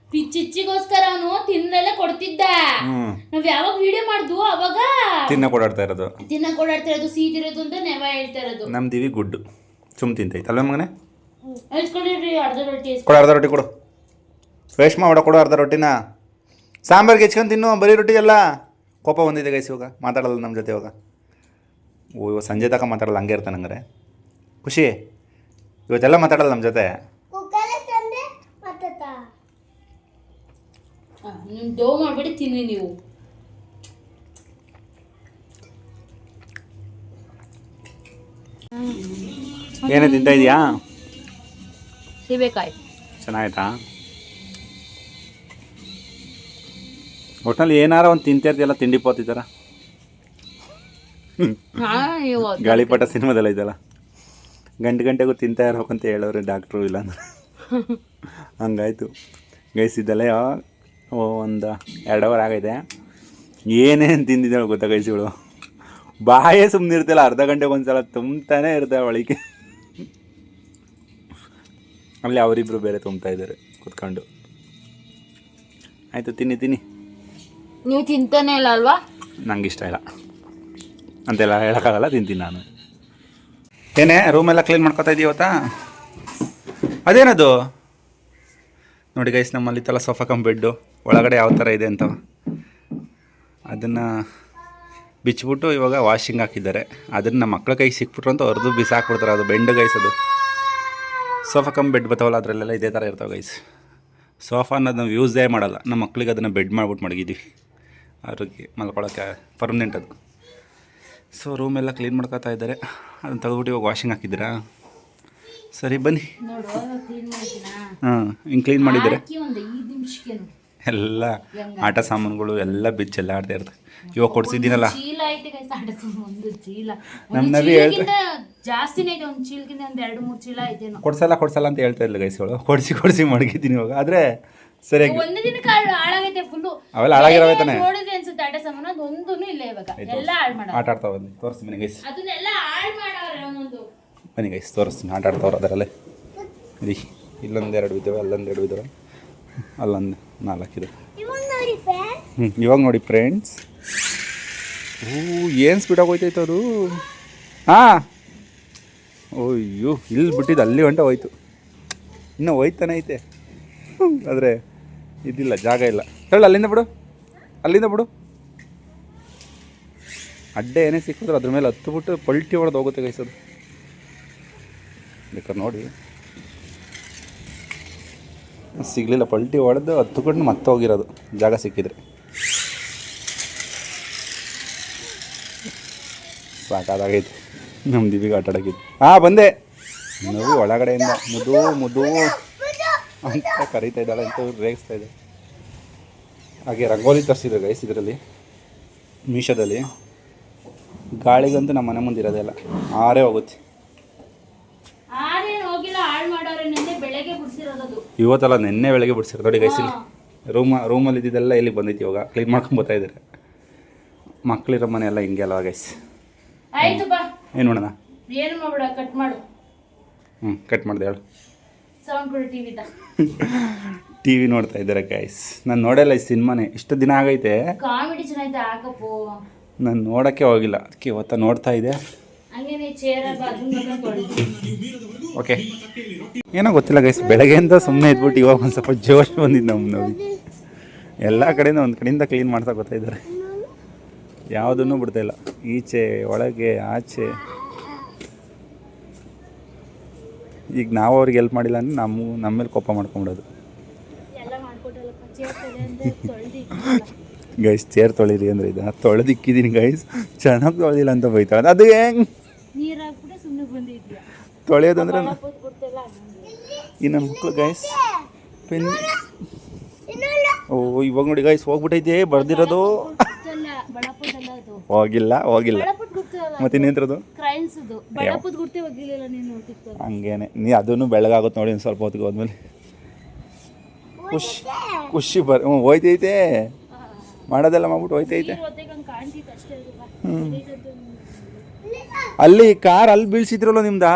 ಚಿಚ್ಚಿಗೋಸ್ಕರ ಅವನು ತಿನ್ನಲೆಲ್ಲ ಕೊಡ್ತಿದ್ದ. ನಾವ್ ಯಾವಾಗ ವಿಡಿಯೋ ಮಾಡ್ದು ಅವಾಗ ತಿನ್ನಕ್ ಓಡಾಡ್ತಾ ಇರೋದು, ಸೀದಿರೋದು ಅಂತ ನೆವ ಹೇಳ್ತಾ ಇರೋದು. ನಮ್ ದಿವಿ ಗುಡ್ಡು ಸುಮ್ ತಿಂತೈತೆ ಅಲ್ವ ಮಗನೇ? ಹಂಚ್ಕೊಂಡಿರಿ ಅರ್ಧ ರೊಟ್ಟಿ ಕೊಡು ಅರ್ಧ ರೊಟ್ಟಿ ಕೊಡು. ರೇಷ್ಮಾ ಹೊಡ ಕೊಡು ಅರ್ಧ ರೊಟ್ಟಿನ. ಸಾಂಬಾರ್ಗೆ ಹೆಚ್ಕೊಂಡು ತಿನ್ನು, ಬರೀ ರೊಟ್ಟಿ ಎಲ್ಲ. ಕೋಪ ಬಂದಿದೆ ಗೈಸ್ ಇವಾಗ, ಮಾತಾಡಲ್ಲ ನಮ್ಮ ಜೊತೆ ಇವಾಗ. ಓ ಇವಾಗ ಸಂಜೆ ತನಕ ಮಾತಾಡಲ್ಲ, ಹಂಗೆ ಇರ್ತಾನೆ ಹಂಗಾರೆ. ಖುಷಿ ಇವತ್ತೆಲ್ಲ ಮಾತಾಡಲ್ಲ ನಮ್ಮ ಜೊತೆ. ನೀವು ಡೋ ಮಾಡಿಬಿಡಿ ತಿನ್ನಿ ನೀವು. ಏನೇ ತಿಂತಾ ಇದೆಯಾ? ಸೀಬೆಕಾಯಿ ಚೆನ್ನಾಯ್ತಾ? ಒಟ್ಟಿನಲ್ಲಿ ಏನಾರ ಒಂದು ತಿಂತಿರ್ತೀಯಲ್ಲ, ತಿಂಡಿ ಪೋತಿದ್ದಾರ. ಗಾಳಿಪಟ ಸಿನಿಮಾದಲ್ಲ ಇದೆಲ್ಲ, ಗಂಟೆಗೂ ತಿಂತಾ ಇರ್ಬೇಕಂತ ಹೇಳೋರು ಡಾಕ್ಟ್ರು, ಇಲ್ಲ ಅಂದ್ರೆ ಹಂಗಾಯ್ತು ಗೈಸ್. ಇದೆಲ್ಲ ಒಂದು 2 ಅವರ್ ಆಗೈತೆ. ಏನೇನು ತಿಂದಿದ್ದಾಳೆ ಗೊತ್ತಾ ಗೈಸ್ಗಳು? ಬಾಯೇ ಸುಮ್ಮನೆ ಇರ್ತಿಲ್ಲ, ಅರ್ಧ ಗಂಟೆಗೆ ಒಂದು ಸಲ ತುಂಬ್ತಾನೆ ಇರ್ತಾವೆ ಒಳಗೆ. ಅಲ್ಲಿ ಅವರಿಬ್ಬರು ಬೇರೆ ತುಂಬ್ತಾ ಇದ್ದಾರೆ ಕೂತ್ಕೊಂಡು. ಆಯಿತು, ತಿನ್ನಿ. ನೀವು ತಿಂತಾನೆ ಇಲ್ಲ ಅಲ್ವಾ? ನಂಗೆ ಇಷ್ಟ ಇಲ್ಲ ಅಂತೆಲ್ಲ ಹೇಳೋಕ್ಕಾಗಲ್ಲ, ತಿಂತೀನಿ ನಾನು. ಏನೇ ರೂಮೆಲ್ಲ ಕ್ಲೀನ್ ಮಾಡ್ಕೊತಾ ಇದೀವತ್ತಾ? ಅದೇನದು ನೋಡಿ ಗೈಸ್, ನಮ್ಮಲ್ಲಿ ತಲ ಸೋಫಾ ಕಮ್ ಬೆಡ್ಡು ಒಳಗಡೆ ಯಾವ ಥರ ಇದೆ ಅಂತ ಅದನ್ನು ಬಿಚ್ಚಿಬಿಟ್ಟು ಇವಾಗ ವಾಷಿಂಗ್ ಹಾಕಿದ್ದಾರೆ. ಅದನ್ನು ನಮ್ಮ ಮಕ್ಳ ಕೈಗೆ ಸಿಕ್ಬಿಟ್ರು ಅಂತ ಹೊರದು ಬಿಸಾಕ್ಬಿಡ್ತಾರೆ. ಅದು ಬೆಂಡು ಗೈಸ್, ಅದು ಸೋಫಾ ಕಮ್ ಬೆಡ್ ಬರ್ತಾವಲ್ಲ ಅದರಲ್ಲೆಲ್ಲ ಇದೇ ಥರ ಇರ್ತಾವೆ ಗೈಸ್. ಸೋಫಾ ಅನ್ನೋದು ನಾವು ಯೂಸೇ ಮಾಡಲ್ಲ, ನಮ್ಮ ಮಕ್ಳಿಗೆ ಅದನ್ನು ಬೆಡ್ ಮಾಡ್ಬಿಟ್ಟು ಮಡಗಿದ್ದೀವಿ, ಅವ್ರಿಗೆ ಮಲ್ಕೊಳ್ಳೋಕ್ಕೆ ಪರ್ಮನೆಂಟ್ ಅದು. ಸೊ ರೂಮೆಲ್ಲ ಕ್ಲೀನ್ ಮಾಡ್ಕೊತಾ ಇದ್ದಾರೆ. ಅದನ್ನು ತೆಗೆದ್ಬಿಟ್ಟು ಇವಾಗ ವಾಷಿಂಗ್ ಹಾಕಿದ್ದೀರಾ? ಸರಿ ಬನ್ನಿ. ಹಾಂ, ಹಿಂಗೆ ಕ್ಲೀನ್ ಮಾಡಿದ್ದಾರೆ. ಎಲ್ಲ ಆಟ ಸಾಮಾನುಗಳು ಎಲ್ಲ ಬಿಚ್ಚೆಲ್ಲ ಆಡ್ತಾ ಇರ್ತದೆ. ಇವಾಗ ಕೊಡ್ಸಿದ್ದೀನಲ್ಲ, ನಮ್ಮ ನವಿ ಹೇಳ್ತಾ ಜಾಸ್ತಿನೇ ಇದೆ, ಒಂದು ಚೀಲಕ್ಕಿಂತ ಒಂದು 2-3 ಚೀಲ ಐತೇನೋ. ಕೊಡ್ಸಲ್ಲ ಅಂತ ಹೇಳ್ತಾ ಇಲ್ಲ ಗೈಸ್ಗಳು. ಕೊಡಿಸಿ ಮಡಗಿದ್ದೀನಿ ಇವಾಗ. ಆದರೆ ಸರಿಯಾಗಿ ಒಂದೇ ದಿನಕ್ಕೆ ಹಾಳಾಗೈತೆ ಫುಲ್ಲು. ಅವೆಲ್ಲ ಹಾಳಾಗಿರೋವೆ ತಾನೆ. ನೋಡಿದ್ರೆ ಅನ್ಸುತ್ತೆ ಆಟ ಸಾಮಾನು, ಅದು ಒಂದೂ ಇಲ್ಲ ಇವಾಗ, ಎಲ್ಲ ಹಾಳು ಮಾಡೋದು. ಆಟ ಆಡ್ತಾವೆ, ಬನ್ನಿ ತೋರಿಸಿ ಬನ್ನಿ ಗೈಸ್. ಅದನ್ನೆಲ್ಲ ಹಾಳು ಮಾಡೋರೆ ಒಂದೊಂದು. ಬನ್ನಿ ಗೈಸ್ ತೋರಿಸ್ತೀನಿ, ಆಟ ಆಡ್ತಾವ್ರು ಅದರಲ್ಲೇ. ಇರಿ, ಇಲ್ಲೊಂದು 2 ಇದ್ದಾವೆ, ಅಲ್ಲೊಂದು 2 ಇದ್ದಾವೆ, ಅಲ್ಲೊಂದು 4 ಇದೆ. ಇವಾಗ ನೋಡಿ ಫ್ರೆಂಡ್ಸ್, ಏನು ಸ್ಪೀಡಾಗಿ ಹೋಯ್ತೈತೆ ಅದು. ಹಾಂ, ಓಯ್ಯೋ, ಇಲ್ಲಿ ಬಿಟ್ಟಿದ್ದು ಅಲ್ಲಿ ಗಂಟೆ ಹೋಯ್ತು, ಇನ್ನೂ ಹೋಯ್ತಾನೆ ಐತೆ. ಆದರೆ ಇದಿಲ್ಲ, ಜಾಗ ಇಲ್ಲ. ಹೇಳು, ಅಲ್ಲಿಂದ ಬಿಡು. ಅಡ್ಡೆ ಏನೇ ಸಿಕ್ಕಿದ್ರೆ ಅದ್ರ ಮೇಲೆ ಹತ್ತುಬಿಟ್ಟು ಪಲ್ಟಿ ಹೊಡೆದು ಹೋಗುತ್ತೆ ಗೈಸೋದು. ಬೇಕಾದ್ರೆ ನೋಡಿ, ಸಿಗಲಿಲ್ಲ, ಪಲ್ಟಿ ಹೊಡೆದು ಹತ್ತುಕೊಂಡು ಮತ್ತೆ ಹೋಗಿರೋದು ಜಾಗ ಸಿಕ್ಕಿದ್ರೆ. ಸಾಕಾದಾಗೈತೆ ನಮ್ಮ ದಿವಿಗೆ ಆಟ ಆಡೋಕ್ಕಿದ್ದು. ಹಾಂ ಬಂದೆ. ನೋವು ಒಳಗಡೆಯಿಂದ ಮುದು ಅಂತ ಕರೀತಾ ಇದ್ದಾಳೆ ಅಂತ ರೇಗಿಸ್ತಾ ಇದೆ. ಹಾಗೆ ರಂಗೋಲಿ ತರಿಸಿದ್ರು ಗೈಸ್ ಇದರಲ್ಲಿ, ಮೀಶೋದಲ್ಲಿ. ಗಾಳಿಗಂತೂ ನಮ್ಮ ಮನೆ ಮುಂದೆ ಇರೋದೆಲ್ಲ ಆರೇ ಹೋಗುತ್ತೆ. ಇವತ್ತಲ್ಲ ನೆನ್ನೆ ಬೆಳಗ್ಗೆ ಬಿಡಿಸಿರೋ ನೋಡಿ ಗೈಸ್. ಇಲ್ಲಿ ರೂಮಲ್ಲಿ ಇದ್ದಿದ್ದೆಲ್ಲ ಇಲ್ಲಿ ಬಂದೈತಿ, ಇವಾಗ ಕ್ಲೀನ್ ಮಾಡ್ಕೊಂಡು ಬರ್ತಾ ಇದ್ದಾರೆ. ಮಕ್ಕಳಿರೋ ಮನೆ ಎಲ್ಲ ಹಿಂಗೆ ಅಲ್ವಾ ಗೈಸ್. ಏನು ಮಾಡೋಣ? ಏನು ಮಾಡ್ಬೇಡ, ಕಟ್ ಮಾಡು. ಕಟ್ ಮಾಡಿದೆ ಹೇಳು. ಸೌಂಡ್ ಕೊಡು ಟಿ ವಿ ನೋಡ್ತಾ ಇದ್ದಾರೆ ಗೈಸ್. ನಾನು ನೋಡಲ್ಲ ಈ ಸಿನಿಮಾನೇ, ಇಷ್ಟು ದಿನ ಆಗೈತೆ. ಕಾಮಿಡಿ ಚೆನ್ನಾಗಿದೆ ಹಾಕಪ್ಪು. ನಾನು ನೋಡೋಕ್ಕೆ ಹೋಗಿಲ್ಲ, ಅದಕ್ಕೆ ಇವತ್ತು ನೋಡ್ತಾ ಇದೆ. ಓಕೆ, ಏನೋ ಗೊತ್ತಿಲ್ಲ ಗೈಸ್, ಬೆಳಗ್ಗೆಯಿಂದ ಸುಮ್ಮನೆ ಇದ್ಬಿಟ್ಟು ಇವಾಗ ಒಂದು ಸ್ವಲ್ಪ ಜೋಶ್ ಬಂದಿದ್ದು ನಮ್ಮ ನೋಡಿ. ಎಲ್ಲ ಕಡೆಯಿಂದ ಒಂದು ಕಡೆಯಿಂದ ಕ್ಲೀನ್ ಮಾಡ್ತಾ ಗೊತ್ತಾ ಇದ್ದಾರೆ, ಯಾವುದನ್ನು ಬಿಡ್ತಾಯಿಲ್ಲ. ಈಚೆ ಒಳಗೆ ಆಚೆ. ಈಗ ನಾವು ಅವ್ರಿಗೆ ಹೆಲ್ಪ್ ಮಾಡಿಲ್ಲ ಅಂದರೆ ನಮ್ಮ ಮೇಲೆ ಕೋಪ ಮಾಡ್ಕೊಂಬಿಡೋದು. ಗೈಸ್ ಚೇರ್ ತೊಳಿರಿ ಅಂದರೆ ಇದನ್ನು ತೊಳೆದಿಕ್ಕಿದ್ದೀನಿ ಗೈಸ್, ಚೆನ್ನಾಗಿ ತೊಳೆದಿಲ್ಲ ಅಂತ ಬೈತಾಳೆ. ಅದು ಹೆಂಗೆ ತೊಳೆಯೋದು ಅಂದರೆ ಈ ನನ್ನ ಮಕ್ಕಳು ಗೈಸ್ ಪೆನ್. ಓ ಇವಾಗ ನೋಡಿ ಗೈಸ್ ಹೋಗ್ಬಿಟ್ಟೈತೆ ಬರ್ದಿರೋದು. ಹೋಗಿಲ್ಲ ಮತ್ತೆ ಇನ್ನೇಂತ್ರದು ಹಂಗೇನೆ. ನೀ ಅದನ್ನು ಬೆಳಗಾಗುತ್ತೆ ನೋಡಿ ಒಂದು ಸ್ವಲ್ಪ ಹೊತ್ತಿಗೆ ಹೋದ್ಮೇಲೆ. ಖುಷಿ ಹೋಯ್ತೈತೆ, ಮಾಡೋದೆಲ್ಲ ಮಾಡ್ಬಿಟ್ಟು ಹೋಯ್ತೈತೆ. ಅಲ್ಲಿ ಕಾರ್ ಅಲ್ಲಿ ಬೀಳ್ಸಿದ್ರಲ್ಲ ನಿಮ್ದಾ,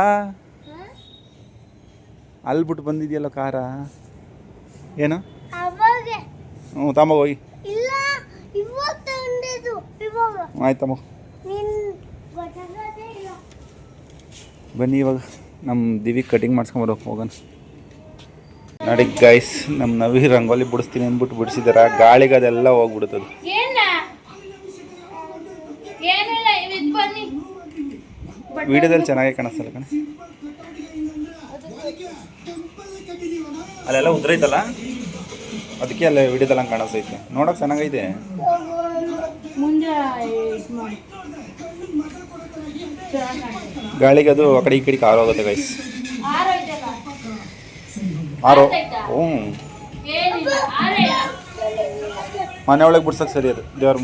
ಅಲ್ಲಿ ಬಿಟ್ಟು ಬಂದಿದೆಯಲ್ಲ ಕಾರ. ಏನು ತಮ್ಮ ಹೋಗಿ ಆಯ್ತಮ್ಮ ಬನ್ನಿ. ಇವಾಗ ನಮ್ಮ ದಿವಿ ಕಟಿಂಗ್ ಮಾಡಿಸ್ಕೊಂಬರೋಕೆ ಹೋಗೋಣ. ನೋಡಿ ಗೈಸ್, ನಮ್ಮ ನವಿ ರಂಗೋಲಿ ಬಿಡಿಸ್ತೀನಿ ಅಂದ್ಬಿಟ್ಟು ಬಿಡಿಸಿದಾರ, ಗಾಳಿಗೆ ಅದೆಲ್ಲ ಹೋಗ್ಬಿಡುತ್ತದು. ವಿಡಿಯೋದಲ್ಲಿ ಚೆನ್ನಾಗಿ ಕಾಣಿಸ್ತಲ್ಲ ಕಣ, ಅಲ್ಲೆಲ್ಲ ಉದ್ರೈತಲ್ಲ, ಅದಕ್ಕೆ ಅಲ್ಲೇ ವಿಡಿಯೋದಲ್ಲಿ ಹಂಗೆ ಕಾಣಿಸ್ತೈತೆ. ನೋಡೋಕೆ ಚೆನ್ನಾಗೈತೆ. ಗಾಳಿಗೆ ಅದು ಆ ಕಡೆ ಈ ಕಡೆ ಆರೋಗುತ್ತೆ ಗೈಸ್. ಹ್ಞೂ, ಮನೆ ಒಳಗೆ ಬಿಡ್ಸಕ್ಕೆ ಸರಿ ಅದು ದೇವ್ರ.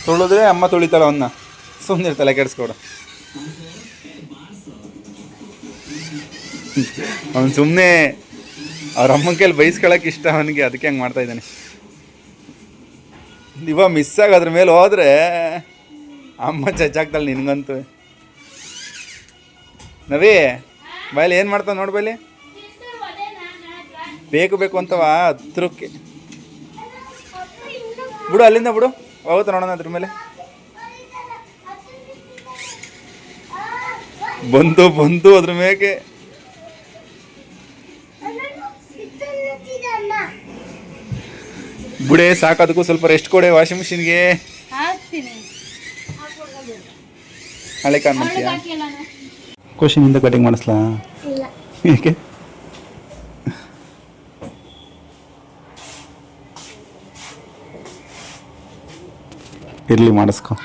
ತುಳಿದ್ರೆ ಅಮ್ಮ ತುಳಿತಾಳ ಅವನ್ನ, ಸುಮ್ಮನೆ ತಲೆ ಕೆಡಿಸ್ಕೊಡು. ಅವನು ಸುಮ್ಮನೆ ಅವ್ರ ಅಮ್ಮನ ಕೈಲಿ ಬೈಸ್ಕೊಳಕ್ಕೆ ಇಷ್ಟ ಅವನಿಗೆ, ಅದಕ್ಕೆ ಹಂಗೆ ಮಾಡ್ತಾ ಇದ್ದಾನೆ. ಇವಾಗ ಮಿಸ್ ಆಗಿ ಅದ್ರ ಮೇಲೆ ಹೋದ್ರೆ ಅಮ್ಮ ಚಚ್ಚಾಕ್ತಾಳೆ ನಿನಗಂತೂ. ನವಿ ಬಾಯಲ್ಲಿ ಏನು ಮಾಡ್ತಾವ ನೋಡು, ಬಾಯಲ್ಲಿ ಬೇಕು ಬೇಕು ಅಂತವ ಹತ್ರಕ್ಕೆ ಬಿಡು, ಅಲ್ಲಿಂದ ಬಿಡು, ಹೋಗುತ್ತಾ ನೋಡೋಣ ಅದ್ರ ಮೇಲೆ. ಬಂತು ಬಂತು ಅದ್ರ ಮೇಕೆ. ಬಿಡೆ ಸಾಕೋದಕ್ಕೂ ಸ್ವಲ್ಪ ರೆಸ್ಟ್ ಕೊಡೆ ವಾಷಿಂಗ್ ಮಿಷಿನ್ಗೆ. ಹಳೆ ಕಾರ್ ಮಾಡ್ತೀಯಾ? ಖುಷಿನಿಂದ ಕಟಿಂಗ್ ಮಾಡಿಸ್ಲಾ? ಏಕೆ? ಇರಲಿ, ಮಾಡಿಸ್ಕೊ.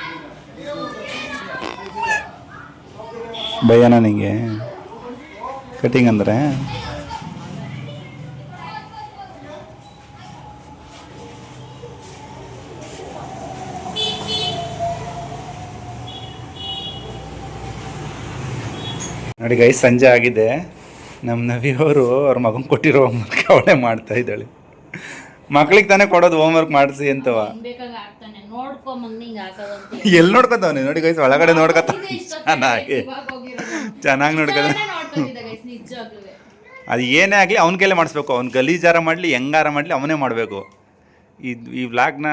ಭಯನಾ ನಿಂಗೆ ಕಟಿಂಗ್ ಅಂದರೆ? ನೋಡಿ ಗೈಸ್, ಸಂಜೆ ಆಗಿದೆ. ನಮ್ಮ ನವಿಯವರು ಅವ್ರ ಮಗನ ಕೊಟ್ಟಿರೋ ಹೋಮ್ವರ್ಕ್ ಅವಳೇ ಮಾಡ್ತಾ ಇದ್ದಾಳೆ. ಮಕ್ಳಿಗೆ ತಾನೇ ಕೊಡೋದು ಹೋಮ್ವರ್ಕ್ ಮಾಡಿಸಿ ಅಂತವ. ಎಲ್ಲಿ ನೋಡ್ಕೊತಾವನೆ ನೋಡಿ ಗೈಸ್, ಒಳಗಡೆ ನೋಡ್ಕೊತ ಚೆನ್ನಾಗಿ ನೋಡ್ಕೊತ. ಅದು ಏನೇ ಆಗಲಿ ಅವ್ನ ಕೈಲೇ ಮಾಡಿಸ್ಬೇಕು. ಅವ್ನು ಗಲೀಜಾರ ಮಾಡಲಿ ಹೆಂಗಾರ ಮಾಡಲಿ ಅವನೇ ಮಾಡಬೇಕು. ಈ ವ್ಲಾಗ್ನ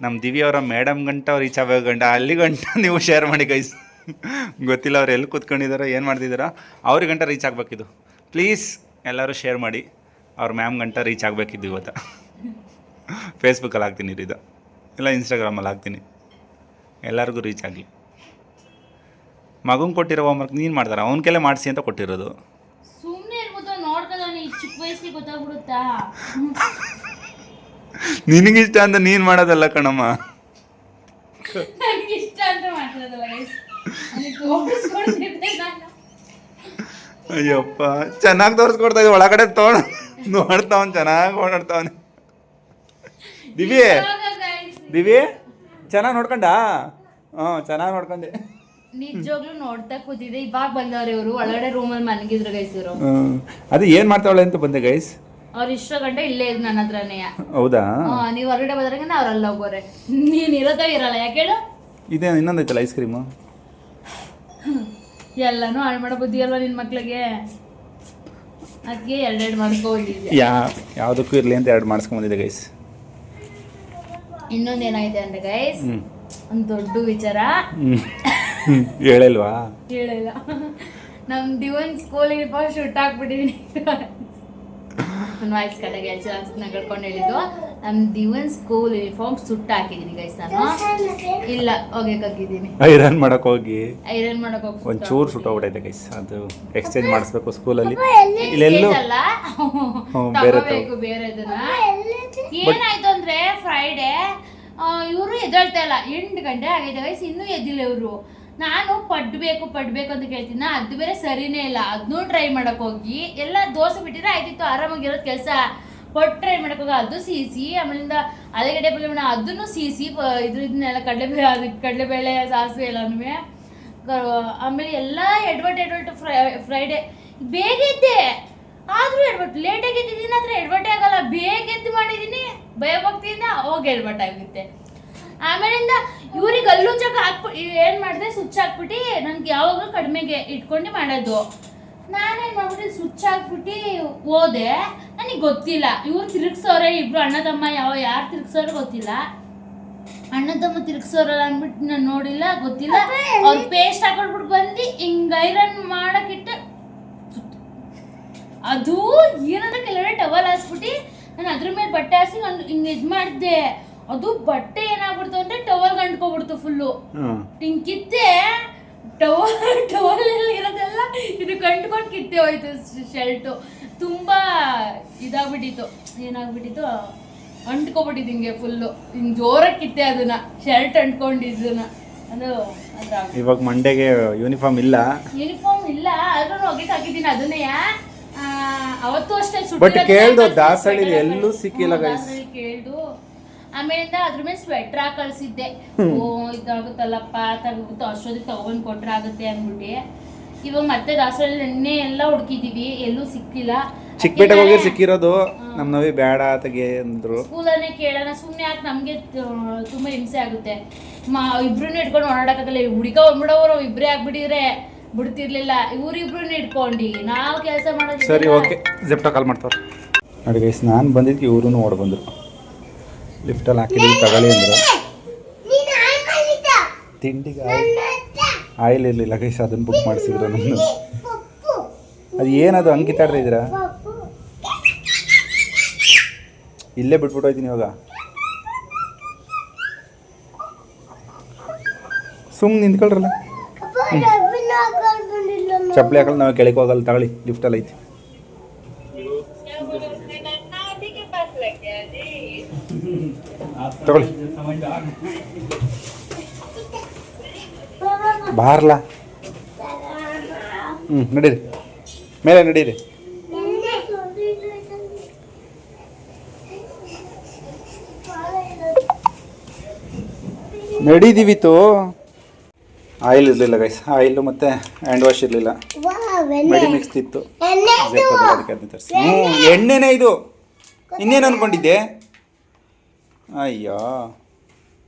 ನಮ್ಮ ದಿವ್ಯವರ ಮೇಡಮ್ ಗಂಟ ರೀಚ್ ಆಗಬೇಕು ಗಂಟ, ಅಲ್ಲಿ ಗಂಟ ನೀವು ಶೇರ್ ಮಾಡಿ ಗೈಸ್. ಗೊತ್ತಿಲ್ಲ ಅವ್ರು ಎಲ್ಲಿ ಕೂತ್ಕೊಂಡಿದ್ದಾರೋ ಏನು ಮಾಡ್ತಿದ್ದಾರೋ, ಅವ್ರಿಗೆ ಗಂಟ ರೀಚ್ ಆಗಬೇಕಿದು. ಪ್ಲೀಸ್ ಎಲ್ಲರೂ ಶೇರ್ ಮಾಡಿ. ಅವ್ರ ಮ್ಯಾಮ್ ಗಂಟ ರೀಚ್ ಆಗಬೇಕಿದ್ದು ಇವತ್ತು. ಫೇಸ್ಬುಕ್ಕಲ್ಲಿ ಹಾಕ್ತೀನಿ ಇದು, ಇಲ್ಲ ಇನ್ಸ್ಟಾಗ್ರಾಮಲ್ಲಿ ಹಾಕ್ತೀನಿ, ಎಲ್ಲರಿಗೂ ರೀಚ್ ಆಗಲಿ. ಮಗಂಗೆ ಕೊಟ್ಟಿರೋ ಹೋಮ್ವರ್ಕ್ ನೀನು ಮಾಡ್ತಾರೆ, ಅವನ ಕೈಲೇ ಮಾಡಿಸಿ ಅಂತ ಕೊಟ್ಟಿರೋದು. ನಿನಗಿಷ್ಟ ಅಂತ ನೀನು ಮಾಡೋದಲ್ಲ ಕಣಮ್ಮ. ಅಯ್ಯಪ್ಪ, ಚೆನ್ನಾಗಿ ತೋರಿಸ್ಕೊಡ್ತಾ ಇದ್ದೆ. ಒಳಗಡೆ ನೋಡ್ತಾವನ್, ಚೆನ್ನಾಗಿ ಓಡಾಡ್ತಾವನೆ. ದಿವಿ ಚೆನ್ನಾಗಿ ನೋಡ್ಕೊಂಡ? ಹ್ಞೂ, ಚೆನ್ನಾಗಿ ನೋಡ್ಕೊಂಡೆ. ನಿಜವಾಗ್ಲೂ ನೋಡ್ತಾ ಕೂತಿದ್ದೆ. ಇವಾಗ ಬಂದವ್ರೆ ಇವರು, ಒಳಗಡೆ ರೂಮಲ್ಲಿ ಮಲಗಿದ್ರು ಗೈಸ್ ಇವರು. ಅದು ಏನು ಮಾಡ್ತಾವಳೆ ಅಂತ ಬಂದೆ ಗೈಸ್. ಅವ್ರು ಇಷ್ಟೋ ಗಂಟೆ ಇಲ್ಲೇ ಇದ್ ನನ್ನ ಹತ್ರನೇ. ಹೌದಾ? ನೀವು ಹೊರಗಡೆ ಬಂದ್ರಾಗ ಅವ್ರಲ್ಲ ಹೋಗೋರೆ, ನೀನು ಇರೋದೇ ಇರಲ್ಲ. ಯಾಕೆ ಹೇಳು? ಇದೇ ಇನ್ನೊಂದೈತಲ್ಲ ಐಸ್ ಕ್ರೀಮು. ಎಲ್ಲಾನು ಹಾಳು ಮಾಡೋ ಬುದ್ಧಿ ಅಲ್ವಾ ನಿನ್ನ ಮಕ್ಳಿಗೆ, ಅದಕ್ಕೆ ಎರಡೆರಡು ಮಾಡಿಸ್ಕೊಂಡಿದ್ದೆ. ಯಾವುದಕ್ಕೂ ಇರಲಿ ಅಂತ ಎರಡು ಮಾಡಿಸ್ಕೊಂಬಂದಿದ್ದೆ ಗೈಸ್. ಇನ್ನೊಂದು ಏನಾಗಿದೆ ಅಂದ್ರೆ ಗೈಸ್, ಒಂದು ದೊಡ್ಡ ವಿಚಾರ. ಹೇಳಿಲ್ವಾ? ಹೇಳಿಲ್ಲ. ನಮ್ಮ ದಿವನ್ ಸ್ಕೂಲಿಗೆ ಶೂಟ್ ಹಾಕ್ಬಿಟ್ಟಿದ್ದೀನಿ. ನನ್ನ ವಾಯ್ಸ್ ಕಡೆಗೆ ಅನ್ಸುತ್ತೆ ಕಳ್ಕೊಂಡು ಹೇಳಿದ್ದು. ನಮ್ಮ ದಿವನ್ ಸ್ಕೂಲ್ ಯೂನಿಫಾರ್ಮ್ ಸುಟ್ಟು ಹಾಕಿದ್ದೀನಿ ಗೈಸ್. ನಾನು ಇಲ್ಲ ಹೋಗಿದ್ದೀನಿ, ಐರನ್ ಮಾಡಕ್ ಹೋಗಿ ಒಂಚೂರು ಸುಟ್ಟೋಗ್ಬಿಟ್ಟೈತೆ ಗೈಸ್. ಅದು ಎಕ್ಸ್ಚೇಂಜ್ ಮಾಡಿಸ್ಬೇಕು ಸ್ಕೂಲಲ್ಲಿ. ಇಲ್ಲೆಲ್ಲೂ ಬೇರೆದನ್ನ. ಏನಾಯ್ತು ಅಂದ್ರೆ ಫ್ರೈಡೆ ಇವರು ಎದ್ದೇಳ್ತಾ ಇಲ್ಲ. 8 ಗಂಟೆ ಆಗಿದೆ ಗೈಸ್, ಇನ್ನೂ ಎದ್ದಿಲ್ಲ ಇವರು. ನಾನು ಪಡ್ಬೇಕು ಅಂತ ಕೇಳ್ತೀನಿ, ಅದು ಬೇರೆ ಸರಿನೇ ಇಲ್ಲ. ಅದನ್ನೂ ಟ್ರೈ ಮಾಡಕ್ ಹೋಗಿ ಎಲ್ಲ ದೋಸೆ ಬಿಟ್ಟಿದ್ರೆ ಆಯ್ತಿತ್ತು, ಆರಾಮಾಗಿರೋದು ಕೆಲಸ. ಪಟ್ಟು ಟ್ರೈ ಮಾಡಕ್ ಹೋಗಿ ಅದು ಸೀಸಿ, ಆಮೇಲಿಂದ ಆಲೂಗಡ್ಡೆ ಪಲ್ಯ ಮಾಡ ಅದನ್ನು ಸೀಸಿ, ಇದನ್ನೆಲ್ಲ ಕಡಲೆಬೇಳೆ ಸಾಸಿವೆ ಎಲ್ಲನೂ. ಆಮೇಲೆ ಎಲ್ಲ ಎಡ್ವಟ್ಟು ಫ್ರೈಡೆ ಬೇಗ ಎದ್ದೆ, ಆದರೂ ಎಡ್ವಟ್ಟು ಲೇಟಾಗಿ ಎದ್ದಿದ್ದೀನಿ. ಆದರೆ ಎಡ್ವಟ್ಟೆ ಆಗಲ್ಲ, ಬೇಗ ಎದ್ದು ಮಾಡಿದ್ದೀನಿ. ಭಯಭಕ್ತಿಯಿಂದ ಹೋಗಿ ಎಡ್ವಟ್ಟಾಗುತ್ತೆ. ಆಮೇಲಿಂದ ಇವ್ರಿಗೆ ಅಲ್ಲೂ ಜಾಗ ಏನು ಮಾಡಿದೆ, ಸ್ವಿಚ್ ಹಾಕ್ಬಿಟ್ಟು ನನಗೆ ಯಾವಾಗಲೂ ಕಡಿಮೆಗೆ ಇಟ್ಕೊಂಡು ಮಾಡೋದು. ನಾನೇನು ಮಾಡ್ಬಿಟ್ಟು ಸ್ವಿಚ್ ಹಾಕ್ಬಿಟ್ಟು ಹೋದೆ. ನನಗೆ ಗೊತ್ತಿಲ್ಲ, ಇವ್ರು ತಿರುಗಿಸೋರೆ, ಇಬ್ರು ಅಣ್ಣ ತಮ್ಮ ಯಾರು ತಿರುಗಿಸೋರೆ ಗೊತ್ತಿಲ್ಲ. ಅಣ್ಣ ತಮ್ಮ ತಿರ್ಗ್ಸೋರಲ್ಲ ಅಂದ್ಬಿಟ್ಟು ನಾನು ನೋಡಿಲ್ಲ, ಗೊತ್ತಿಲ್ಲ. ಅವ್ರು ಪೇಸ್ಟ್ ಹಾಕೊಳ್ಬಿಟ್ಟು ಬಂದು ಹಿಂಗ್ ಐರನ್ ಮಾಡಕ್ಕಿಟ್ಟು ಅದು ಏನಂದ್ರೆ ಕೆಲವೇ ಟವಲ್ ಹಾಸ್ಬಿಟ್ಟು ನಾನು ಅದ್ರ ಮೇಲೆ ಬಟ್ಟೆ ಹಾಸಿ ಹಿಂಗೆ ಇದು ಮಾಡಿದೆ. ಅದು ಬಟ್ಟೆ ಏನಾಗ್ಬಿಡ್ತು ಅಂದ್ರೆ ಟವಲ್ ಗಂಟ್ಕೊಬಿಡ್ತು ಫುಲ್ಲು. ಹಿಂಗ್ ಕಿತ್ತೆ ಟವಲ್ ಇರೋದೆಲ್ಲ ಇದು ಗಂಟ್ಕೊಂಡು ಕಿತ್ತೆ ಹೋಯ್ತು ಶರ್ಟು. ತುಂಬಾ ಇದಾಗ್ಬಿಟ್ಟಿತ್ತು, ಏನಾಗ್ಬಿಟ್ಟಿತ್ತು, ಅಂಟ್ಕೊಬಿಟ್ಟಿದ್ದು ಹಿಂಗೆ ಫುಲ್ಲು ಹಿಂಗೆ ಜೋರಾಗಿ ಕಿತ್ತೆ ಅದನ್ನ ಶರ್ಟ್ ಅಂಟ್ಕೊಂಡಿದ್ದನ್ನ. ಅದು ಇವಾಗ ಮಂಡೆಗೆ ಯೂನಿಫಾರ್ಮ್ ಇಲ್ಲ ಆದ್ರೂ ಒಗೆಕ್ ಹಾಕಿದ್ದೀನಿ ಅದನ್ನೇ. ಅವತ್ತು ಅಷ್ಟೇ ಬಟ್ ಕೇಳ್ದು ದಾಸಳಿ ಎಲ್ಲೂ ಸಿಕ್ಕಿಲ್ಲ ಗೈಸ್. ಕೇಳ್ದು ಆಮೇಲಿಂದ ಅದ್ರ ಮೇಲೆ ಸ್ವೆಟ್ರ್ ಹಾಕಿ ಕಳ್ಸಿದ್ದೆ. ಓ ಇದಾಗುತ್ತಲ್ಲಪ್ಪ ತಗೋಗುತ್ತೋ ಅಷ್ಟೊತ್ತಿಗೆ ತಗೊಂಡ್ ಕೊಟ್ರೆ ಆಗುತ್ತೆ ಅಂದ್ಬಿಟ್ಟು ಇವಾಗ ಮತ್ತೆ ದಾಸಳಿ ಎಣ್ಣೆ ಎಲ್ಲ ಹುಡುಕಿದೀವಿ, ಎಲ್ಲೂ ಸಿಕ್ಕಿಲ್ಲ. ಚಿಕ್ಕಪೇಟೆಗೆ ಹೋಗಿ ಸಿಕ್ಕಿರೋದು. ನಮ್ ನವಿ ಬೇಡ ತೆಗೆ ಅಂದ್ರು. ಸ್ಕೂಲನ್ನೇ ಕೇಳೋಣ ಸುಮ್ಮನೆ ಯಾಕೆ, ನಮ್ಗೆ ತುಂಬಾ ಹಿಂಸೆ ಆಗುತ್ತೆ. ಇಬ್ರನ್ನ ಇಟ್ಕೊಂಡು ಓಡಾಡಕ್ಕಾಗಲ್ಲ. ಹುಡುಗ ಒಂದ್ಬಿಡೋರು ಇಬ್ರೇ ಆಗ್ಬಿಟ್ಟಿದ್ರೆ ಬಿಡ್ತಿರ್ಲಿಲ್ಲ, ಇವ್ರಿಬ್ರು ಇಟ್ಕೊಂಡು ನಾವು ಕೆಲಸ ಮಾಡೋದು. ಸರಿ ಓಕೆ, ಜೆಪ್ಟೋ ಕಾಲ್ ಮಾಡ್ತಾವ್ರೆ ನೋಡಿ ಗೈಸ್. ನಾನು ಬಂದಿದ್ದಕ್ಕೆ ಇವ್ರೂ ಓಡ್ ಬಂದರು. ಲಿಫ್ಟಲ್ಲಿ ಹಾಕಿದ್ದೀವಿ ತಗೊಳ್ಳಿ ಅಂದರು. ತಿಂಡಿಗೆ ಆಯಿಲ್ ಇರಲಿಲ್ಲ ಗೈಸ್, ಅದನ್ನು ಬುಕ್ ಮಾಡಿಸಿದ್ರು ನಮ್ಮದು. ಅದು ಏನದು ಹಂಗೆ ಕಿತ್ತಾಡ್ತಾ ಇದ್ದೀರಾ? ಇಲ್ಲೇ ಬಿಟ್ಬಿಟ್ಟು ಹೋಯ್ತೀನಿ ಇವಾಗ. ಸುಮ್ಮನೆ ನಿಂತ್ಕೊಳ್ರಲ್ಲ. ಚಪ್ಪಲಿ ಹಾಕಲ್ಲ, ನಾವು ಕೆಳಗೆ ಹೋಗಲ್ಲ. ತಗೊಳ್ಳಿ, ಲಿಫ್ಟಲ್ಲಿ ಐತಿ. ತಗೊಳ್ಳಿ ಬಾರ್ಲಾ. ನಡೀರಿ, ಮೇಲೆ ನಡೀರಿ. ನಡೀದಿವಿತ್ತು. ಆಯಿಲ್ ಇರಲಿಲ್ಲ ಗೈಸ್, ಆಯಿಲ್ ಮತ್ತು ಹ್ಯಾಂಡ್ ವಾಶ್ ಇರಲಿಲ್ಲ, ಮೆಡಿ ಮಿಕ್ಸ್ ಇತ್ತು. ಎಣ್ಣೆನೇ ಇದು. ಇನ್ನೇನು ಅಂದ್ಕೊಂಡಿದ್ದೆ? ಅಯ್ಯೋ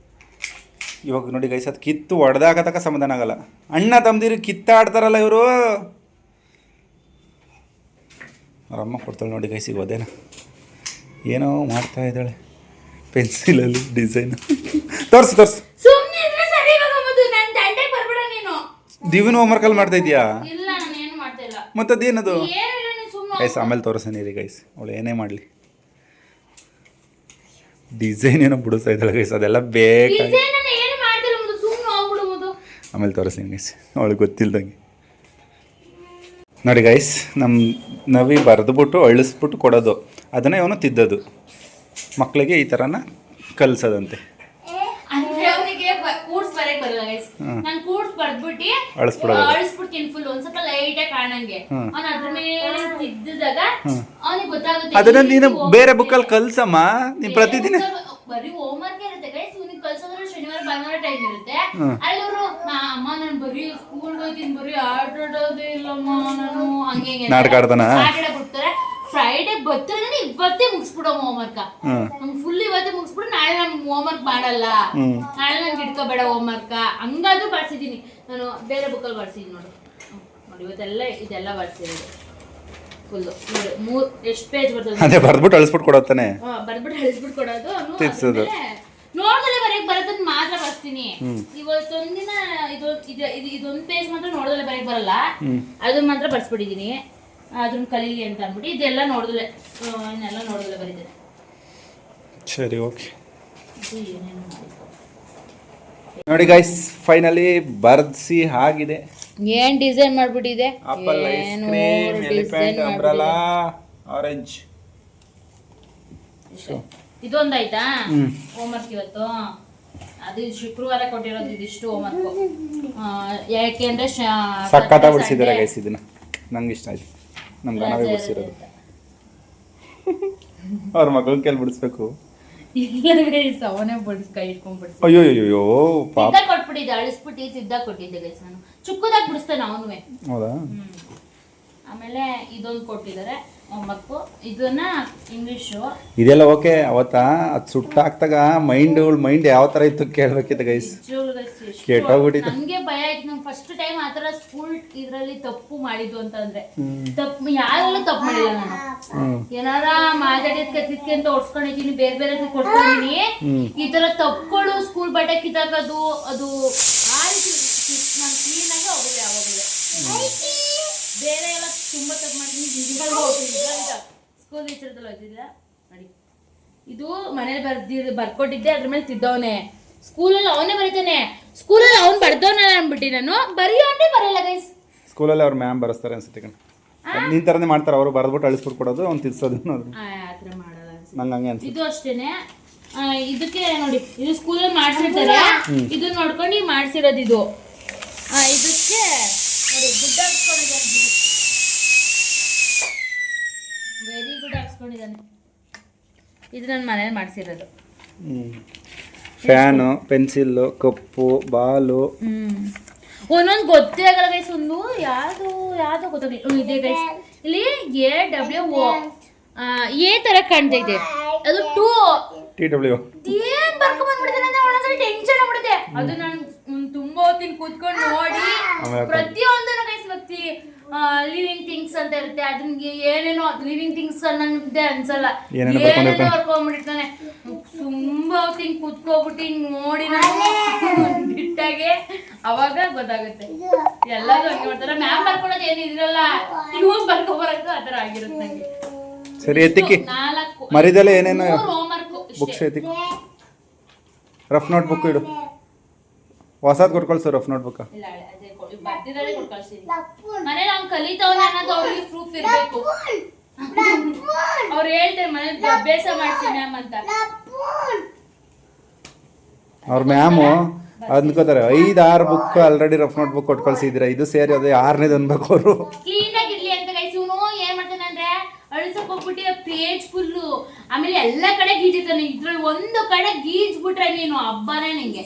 ಇವಾಗ ನೋಡಿ ಗೈಸ್, ಅದು ಕಿತ್ತು ಹೊಡೆದಾಗ ತಕ್ಕ ಸಮಾಧಾನ ಆಗಲ್ಲ. ಅಣ್ಣ ತಮ್ಮದಿರು ಕಿತ್ತಾಡ್ತಾರಲ್ಲ ಇವರು. ಅವರಮ್ಮ ಕೊಡ್ತಾಳೆ ನೋಡಿ ಗೈಸ್. ಈಗ ಅದೇನ ಏನೋ ಮಾಡ್ತಾ ಇದ್ದಾಳೆ ಪೆನ್ಸಿಲಲ್ಲಿ ಡಿಸೈನ್. ತೋರ್ಸು. ದಿವ್ಯನ ಹೋಮ್ವರ್ಕಲ್ಲಿ ಮಾಡ್ತಾ ಇದೆಯಾ? ಮತ್ತೆ ಅದೇನದು ಗೈಸ್? ಆಮೇಲೆ ತೋರಿಸ್ತೀನಿ ರೀ ಗೈಸ್. ಅವಳು ಏನೇ ಮಾಡಲಿ ಡಿಸೈನ್ ಏನೋ ಬಿಡಿಸ್ತಾ ಇದ್ದಾಳೆ ಗೈಸ್. ಅದೆಲ್ಲ ಬೇಕಾಗಿ ಆಮೇಲೆ ತೋರಿಸ್ತೀನಿ ಗೈಸ್, ಅವಳಿಗೆ ಗೊತ್ತಿಲ್ದಂಗೆ. ನೋಡಿ ಗೈಸ್, ನಮ್ಮ ನವಿ ಬರೆದ್ಬಿಟ್ಟು ಅಳಿಸ್ಬಿಟ್ಟು ಕೊಡೋದು, ಅದನ್ನೇ ಅವನು ತಿದ್ದೋದು. ಮಕ್ಕಳಿಗೆ ಈ ಥರನ ಕಲಿಸೋದಂತೆ. ಅದನ್ನ ನೀನು ಬೇರೆ ಬುಕ್ಕಲ್ಲಿ ಕಲ್ಸಮ್ಮ. ನೀನ್ ಪ್ರತಿದಿನ ಬರೀ ಹೋಮ್ ವರ್ಕ್ ಇರುತ್ತೆ ಗೈಸ್. ಇವ್ನಿಗೆ ಕಲ್ಸೋದ್ರೆ ಶನಿವಾರ ಭಾನುವಾರ ಟೈಮ್ ಇರುತ್ತೆ. ಅಲ್ಲಿ ಅವರು ಅಮ್ಮ ನಾನು ಬರೀ ಸ್ಕೂಲ್ಗೆ ಹೋಗ್ತೀನಿ, ಬರೀ ಆಟಾಡೋದೇ ಇಲ್ಲಮ್ಮ ನಾನು ಹಂಗೆ ನಾಟಕ ಆಡ್ತಾನ. ಬಿಡ್ತಾರೆ. ಫ್ರೈಡೆ ಬರ್ತಾರೆ ಇವತ್ತೇ ಮುಗಿಸ್ಬಿಡೋ ಹೋಮ್ ವರ್ಕ್. ನಮ್ಗೆ ಫುಲ್ ಇವತ್ತೇ ಮುಗಿಸ್ಬಿಡು, ನಾಳೆ ನಮ್ಗೆ ಹೋಮ್ ವರ್ಕ್ ಮಾಡಲ್ಲ, ನಾಳೆ ನಂಗೆ ಇಟ್ಕೋಬೇಡ ಹೋಮ್ ವರ್ಕ್. ಹಂಗಾದ್ರೂ ಬರ್ಸಿದ್ದೀನಿ ನಾನು. ಬೇರೆ ಬುಕ್ಕಲ್ಲಿ ಬರ್ಸಿದ್ದೀನಿ ನೋಡು. ಇವತ್ತೆಲ್ಲ ಇದೆಲ್ಲ ಬರ್ಸಿರೋದು ಫುಲ್ಲು. ಎಷ್ಟು ಪೇಜ್ ಬರ್ತದೆ ಅದೇ ಬರ್ದ್ಬಿಟ್ಟು ಅಳಿಸ್ಬಿಟ್ಟು ಕೊಡೋತಾನೆ. ಬರ್ದ್ಬಿಟ್ಟು ಅಳಿಸ್ಬಿಟ್ಟು ಕೊಡೋದು. ನೋಡ್ದಲ್ಲೇ ಬರೆಯಕ್ ಬರೋದನ್ನ ಮಾತ್ರ ಬರ್ತೀನಿ. ಇವತ್ತೊಂದಿನ ಇದೊಂದು ಪೇಜ್ ಮಾತ್ರ ನೋಡ್ದಲ್ಲೇ ಬರೆಯಕ್ ಬರಲ್ಲ, ಅದನ್ನ ಮಾತ್ರ ಬರ್ಸ್ಬಿಟ್ಟಿದ್ದೀನಿ. ಅದನ್ನ ಕಲೀಲಿ ಅಂತ ಅಂದ್ಬಿಟ್ಟು ಇದೆಲ್ಲ ನೋಡ್ದಲ್ಲೇ, ಇನ್ನೆಲ್ಲ ನೋಡ್ದಲ್ಲೇ ಬರೀತಾರೆ. ಸರಿ ಓಕೆ. ನೋಡಿ ಗೈಸ್, ಫೈನಲಿ ಬರ್ಸಿ ಆಗಿದೆ. ಏನ್ ಡಿಸೈನ್ ಮಾಡ್ಬಿಟ್ಟಿದೆ? Apple, ice cream, elephant, umbrella, orange. ಇದೊಂದಾಯ್ತಾ ಹೋಮ್ ವರ್ಕ್ ಇವತ್ತು? ಅದು ಶುಕ್ರವಾರ ಕೊಟ್ಟಿರೋದು ಇದಿಷ್ಟು ಹೋಮ್ ವರ್ಕ್. ಯಾಕೆಂದ್ರೆ ಸಕ್ಕತ್ತ ಬಿಡಿಸಿದ್ದಾರೆ ಗೈಸ್. ಇದನ್ನ ನಂಗೆ ಇಷ್ಟ ಆಯ್ತು. ನಮ್ಗೆ ನಾವೇ ಬಿಡಿಸಿರೋದು. ಅವ್ರ ಮಗನ ಕೈಲಿ ಬಿಡಿಸ್ಬೇಕು. ಅಯ್ಯೋ ಪಾಪ ಕೊಟ್ಬಿಟ್ಟಿದ್ದೆ, ಅಳಿಸ್ಬಿಟ್ಟು ತಿದ್ದ ಕೊಟ್ಟಿದ್ದೆ ಗೈಸ್. ನಾನು ಚುಕ್ಕದಾಗಿ ಬಿಡಿಸ್ತೇನೆ ಅವನು. ಹೌದಾ? ಆಮೇಲೆ ಇದೊಂದು ಕೊಟ್ಟಿದ್ದಾರೆ. ಹೋಮ್ವರ್ಕು ಇದನ್ನ ಇಂಗ್ಲೀಷು. ಇದೆಲ್ಲ ಓಕೆ. ಅವತ್ತ ಅದು ಸುಟ್ಟಾಕ್ತಾಗ ಮೈಂಡ್ ಯಾವ ಥರ ಇತ್ತು ಕೇಳಬೇಕಿತ್ತು ಗೈಸ್. ಕೆಟ್ಟೋಗ್ಬಿಟ್ಟಿತ್ತು. ನನಗೆ ಭಯ ಆಯ್ತು. ನಾನು ಫಸ್ಟ್ ಟೈಮ್ ಆ ಥರ ಸ್ಕೂಲ್ ಇದರಲ್ಲಿ ತಪ್ಪು ಮಾಡಿದ್ದು ಅಂತಂದ್ರೆ ತಪ್ಪು ಯಾರಲ್ಲೂ ತಪ್ಪು ಮಾಡಿಲ್ಲ ನಾನು. ಏನಾರ ಮಾತಾಡಿದ್ ಕತ್ತಿದ್ಕೆ ಅಂತ ಓಡಿಸ್ಕೊಂಡಿದ್ದೀನಿ, ಬೇರೆ ಬೇರೆ ಕೊಡ್ಸ್ಕೊಂಡಿದ್ದೀನಿ. ಈ ತರ ತಪ್ಪುಗಳು ಸ್ಕೂಲ್ ಬಟ್ಟೆ ಕಿತ್ತಾಕೋದು ಅದು ನಾನು ಕ್ಲೀನಾಗಿ ಹೋಗೋದು ಯಾವಾಗಲೂ. ಬೇರೆ ಎಲ್ಲ ತುಂಬಾ ತಪ್ಪು ಮಾಡಿದ್ದೀನಿ. ಸ್ಕೂಲ್ ಟೀಚರ್ದಲ್ಲಿ ಹೋಗ್ತಿದ್ದ ನೋಡಿ, ಇದು ಮನೇಲಿ ಬರ್ಕೊಟ್ಟಿದ್ದೆ, ಅದ್ರ ಮೇಲೆ ತಿದ್ದವನೆ. ಸ್ಕೂಲಲ್ಲಿ ಅವನೇ ಬರೀತಾನೆ, ಸ್ಕೂಲಲ್ಲಿ ಅವ್ನು ಬರ್ದವನ ಅನ್ಬಿಟ್ಟು ನಾನು ಬರೆಯೋ ಅಂದ್ರೆ ಬರೆಯಲ್ಲ ಗೈಸ್. ಸ್ಕೂಲಲ್ಲಿ ಅವ್ರ ಮ್ಯಾಮ್ ಬರೆಸ್ತಾರೆ ಅನ್ಸುತ್ತೆ ಕಣ. ನಿನ್ ತರನೇ ಮಾಡ್ತಾರೆ ಅವರು, ಬರೆದ್ಬಿಟ್ಟು ಅಳಿಸ್ಬಿಟ್ಟು ಕೊಡೋದು, ಅವ್ನು ತಿರ್ಸೋದು. ಆ ಥರ ಮಾಡಲ್ಲ ನಂಗೆ ಹಂಗೆ ಅನ್ಸುತ್ತೆ. ಇದು ಅಷ್ಟೇನೆ. ಇದಕ್ಕೆ ನೋಡಿ, ಇದು ಸ್ಕೂಲಲ್ಲಿ ಮಾಡ್ಸಿರ್ತಾರೆ, ಇದು ನೋಡ್ಕೊಂಡು ಮಾಡ್ಸಿರೋದು. ಇದು ಇದಕ್ಕೆ ಗುಡ್ ಹಾಕ್ಸ್ಕೊಂಡಿದ್ದಾನೆ, ವೆರಿ ಗುಡ್ ಹಾಕ್ಸ್ಕೊಂಡಿದ್ದಾನೆ. ಇದು ನನ್ನ ಮನೇಲಿ ಮಾಡಿಸಿರೋದು. ಫ್ಯಾನು, ಪೆನ್ಸಿಲ್ಲು, ಕಪ್ಪು, ಬಾಲು, ಒಂದೊಂದು ಗೊತ್ತೇ ಆಗಲ್ಲ ಗೈಸ್. ಒಂದು ಯಾವ್ದು ಗೊತ್ತಾಗಲಿ. ಇದೆ ಗೈಸ್, ಇಲ್ಲಿ AWO ಎ ತರ ಕಾಣ್ತೈತೆ, ಅದು TW ಏನ್ ಬರ್ಕೊಂಡ್ ಬಂದ್ಬಿಡ್ತೇನೆ ಅಂತ ಒಂದೊಂದ್ಸರಿ ಟೆನ್ಷನ್ ಆಗ್ಬಿಡುತ್ತೆ. ಅದು ನಾನು ತುಂಬಾ ಹೊತ್ತಿನ ಕೂತ್ಕೊಂಡು ನೋಡಿ ಪ್ರತಿಯೊಂದನ್ನು ಗೈಸ್ ವ್ಯಕ್ತಿ ಲಿವಿಂಗ್ ಥಿಂಗ್ಸ್ ಅಂತ ಇರುತ್ತೆ, ಅದನ್ಗೆ ಏನೇನೋ ಲಿವಿಂಗ್ ಥಿಂಗ್ಸ್ ಅನ್ನಂತೆ ಅನ್ಸಲ್ಲ, ಏನೇನೋ ಬರ್ಕೊಂಡ್ಬಿಡ್ತಾನೆ. ತುಂಬಾ ಹೊತ್ತಿನ ಕೂತ್ಕೊಬಿಟ್ಟು ನೋಡಿ ನಾನು ಬಿಟ್ಟಾಗೆ ಅವಾಗ ಗೊತ್ತಾಗುತ್ತೆ. ಎಲ್ಲರೂ ಹಂಗೆ ಮಾಡ್ತಾರೆ. ಮ್ಯಾಮ್ ಬರ್ಕೊಳೋದು ಏನು ಇದ್ರಲ್ಲ, ಇವಾಗ ಬರ್ಕೊಬರಕ್ಕೆ ಆ ಥರ ಆಗಿರುತ್ತೆ ನಂಗೆ. ಸರಿ ಎತ್ತಿಕ್ಕಿ. 4 ಮರಿದಲ್ಲ ಏನೇನು ಹೋಮ್ವರ್ಕ್ ಬುಕ್ಸ್ ಎತ್ತಿಕ್ಕಿ. ರಫ್ ನೋಟ್ ಬುಕ್ ಇಡು, ಹೊಸದ್ ಕೊಟ್ಕೊಳ್ಸು ರಫ್ ನೋಟ್ ಬುಕ್. ಇಲ್ಲ ಅದೇ ಬರ್ದಿದ್ದಾಳೆ ಕೊಟ್ಟು ಕಳ್ಸಿದ್ದೀನಿ. ಮನೇಲಿ ಅವ್ನು ಕಲಿತಾವನೆ ಅನ್ನೋದು ಅವ್ರಿಗೆ ಪ್ರೂಫ್ ಇರಬೇಕು. ಅವ್ರು ಹೇಳ್ತಾರೆ ಮನೇಲಿ ಅಭ್ಯಾಸ ಮಾಡ್ಸಿ ಮ್ಯಾಮ್ ಅಂತ. ಅವ್ರ ಮ್ಯಾಮು ಅಂದ್ಕೋತಾರೆ 5-6 book already rough notebook ಕೊಟ್ಟು ಕಳ್ಸಿದ್ದೀರಾ, ಇದು ಸೇರಿ ಅದು 6ನೇದು ಅನ್ಬೇಕು ಅವರು. ಕ್ಲೀನ್ ಆಗಿರ್ಲಿ ಅಂತ ಗೈಸ್. ಇವನು ಏನ್ ಮಾಡ್ತಾನೆ ಅಂದ್ರೆ ಅಳಿಸಕ್ ಹೋಗ್ಬಿಟ್ಟು ಪೇಜ್ ಫುಲ್ಲು, ಆಮೇಲೆ ಎಲ್ಲ ಕಡೆ ಗೀಜಿರ್ತಾನೆ. ಇದ್ರಲ್ಲಿ ಒಂದು ಕಡೆ ಗೀಜ್ ಬಿಟ್ರೆ ನೀನು ಹಬ್ಬನೇ ನಿಂಗೆ.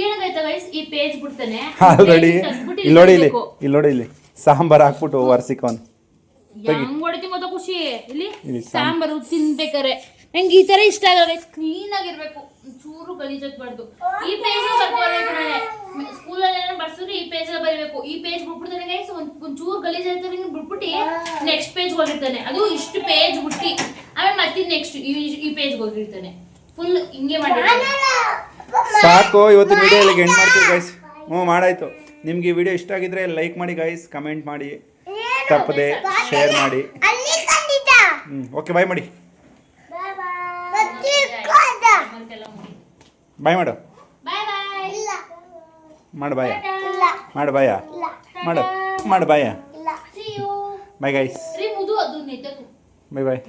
ಏನಾಗೈತ ಗೈಸ್, ಈ ಪೇಜ್ ಬಿಡ್ತಾನೆ ಆಲ್ರೆಡಿ. ಇಲ್ಲಿ ನೋಡಿ ಇಲ್ಲಿ ಸಾಂಬಾರ್ ಹಾಕ್ಬಿಟ್ಟು ವರ್ಸಿಕೋನ್ ಹೆಂಗ್ ಹೊಡಿತೀವಿ ಗೊತ್ತಾ ಖುಷಿ. ಇಲ್ಲಿ ಸಾಂಬಾರು ತಿನ್ಬೇಕಾರೆ ನಂಗೆ ಈ ತರ ಇಷ್ಟ ಆಗಲ್ಲ ಗೈಸ್. ಕ್ಲೀನ್ ಆಗಿರ್ಬೇಕು, ಚೂರು ಗಲೀಜಾಗ್ಬಾರ್ದು. ಈ ಪೇಜ್ ಬರ್ಕೋಬೇಕು. ಸ್ಕೂಲಲ್ಲಿ ಏನೋ ಬರ್ಸಿದ್ರೆ ಈ ಪೇಜ್ ಬರೀಬೇಕು. ಈ ಪೇಜ್ ಬಿಟ್ಬಿಡ್ತಾನೆ ಗೈಸ್, ಒಂಚೂರು ಗಲೀಜಾಗ್ತಾರೆ ಬಿಟ್ಬಿಟ್ಟು ನೆಕ್ಸ್ಟ್ ಪೇಜ್ ಹೋಗಿರ್ತಾನೆ. ಅದು ಇಷ್ಟು ಪೇಜ್ ಬಿಟ್ಟು ಆಮೇಲೆ ಮತ್ತೆ ನೆಕ್ಸ್ಟ್ ಈ ಪೇಜ್ ಹೋಗಿರ್ತಾನೆ. ಫುಲ್ ಹಿಂಗೆ ಮಾಡಿರ್ತಾನೆ. ಸಾಕು, ಇವತ್ತಿನ ವಿಡಿಯೋ ಇಲ್ಲಿಗೆ ಎಂಡ್ ಮಾಡ್ತೀವಿ ಗೈಸ್. ಮಾಡಾಯ್ತು. ನಿಮ್ಗೆ ಈ ವಿಡಿಯೋ ಇಷ್ಟ ಆಗಿದ್ರೆ ಲೈಕ್ ಮಾಡಿ ಗೈಸ್, ಕಮೆಂಟ್ ಮಾಡಿ, ತಪ್ಪದೆ ಶೇರ್ ಮಾಡಿ. ಓಕೆ, ಬಾಯ್ ಮಾಡಿ. ಬಾಯ್ ಮಾಡು, ಮಾಡು ಬಾಯ, ಮಾಡು ಬಾಯ, ಮಾಡು ಬಾಯ. ಬಾಯ್ ಗೈಸ್, ಬಾಯ್ ಬಾಯ್.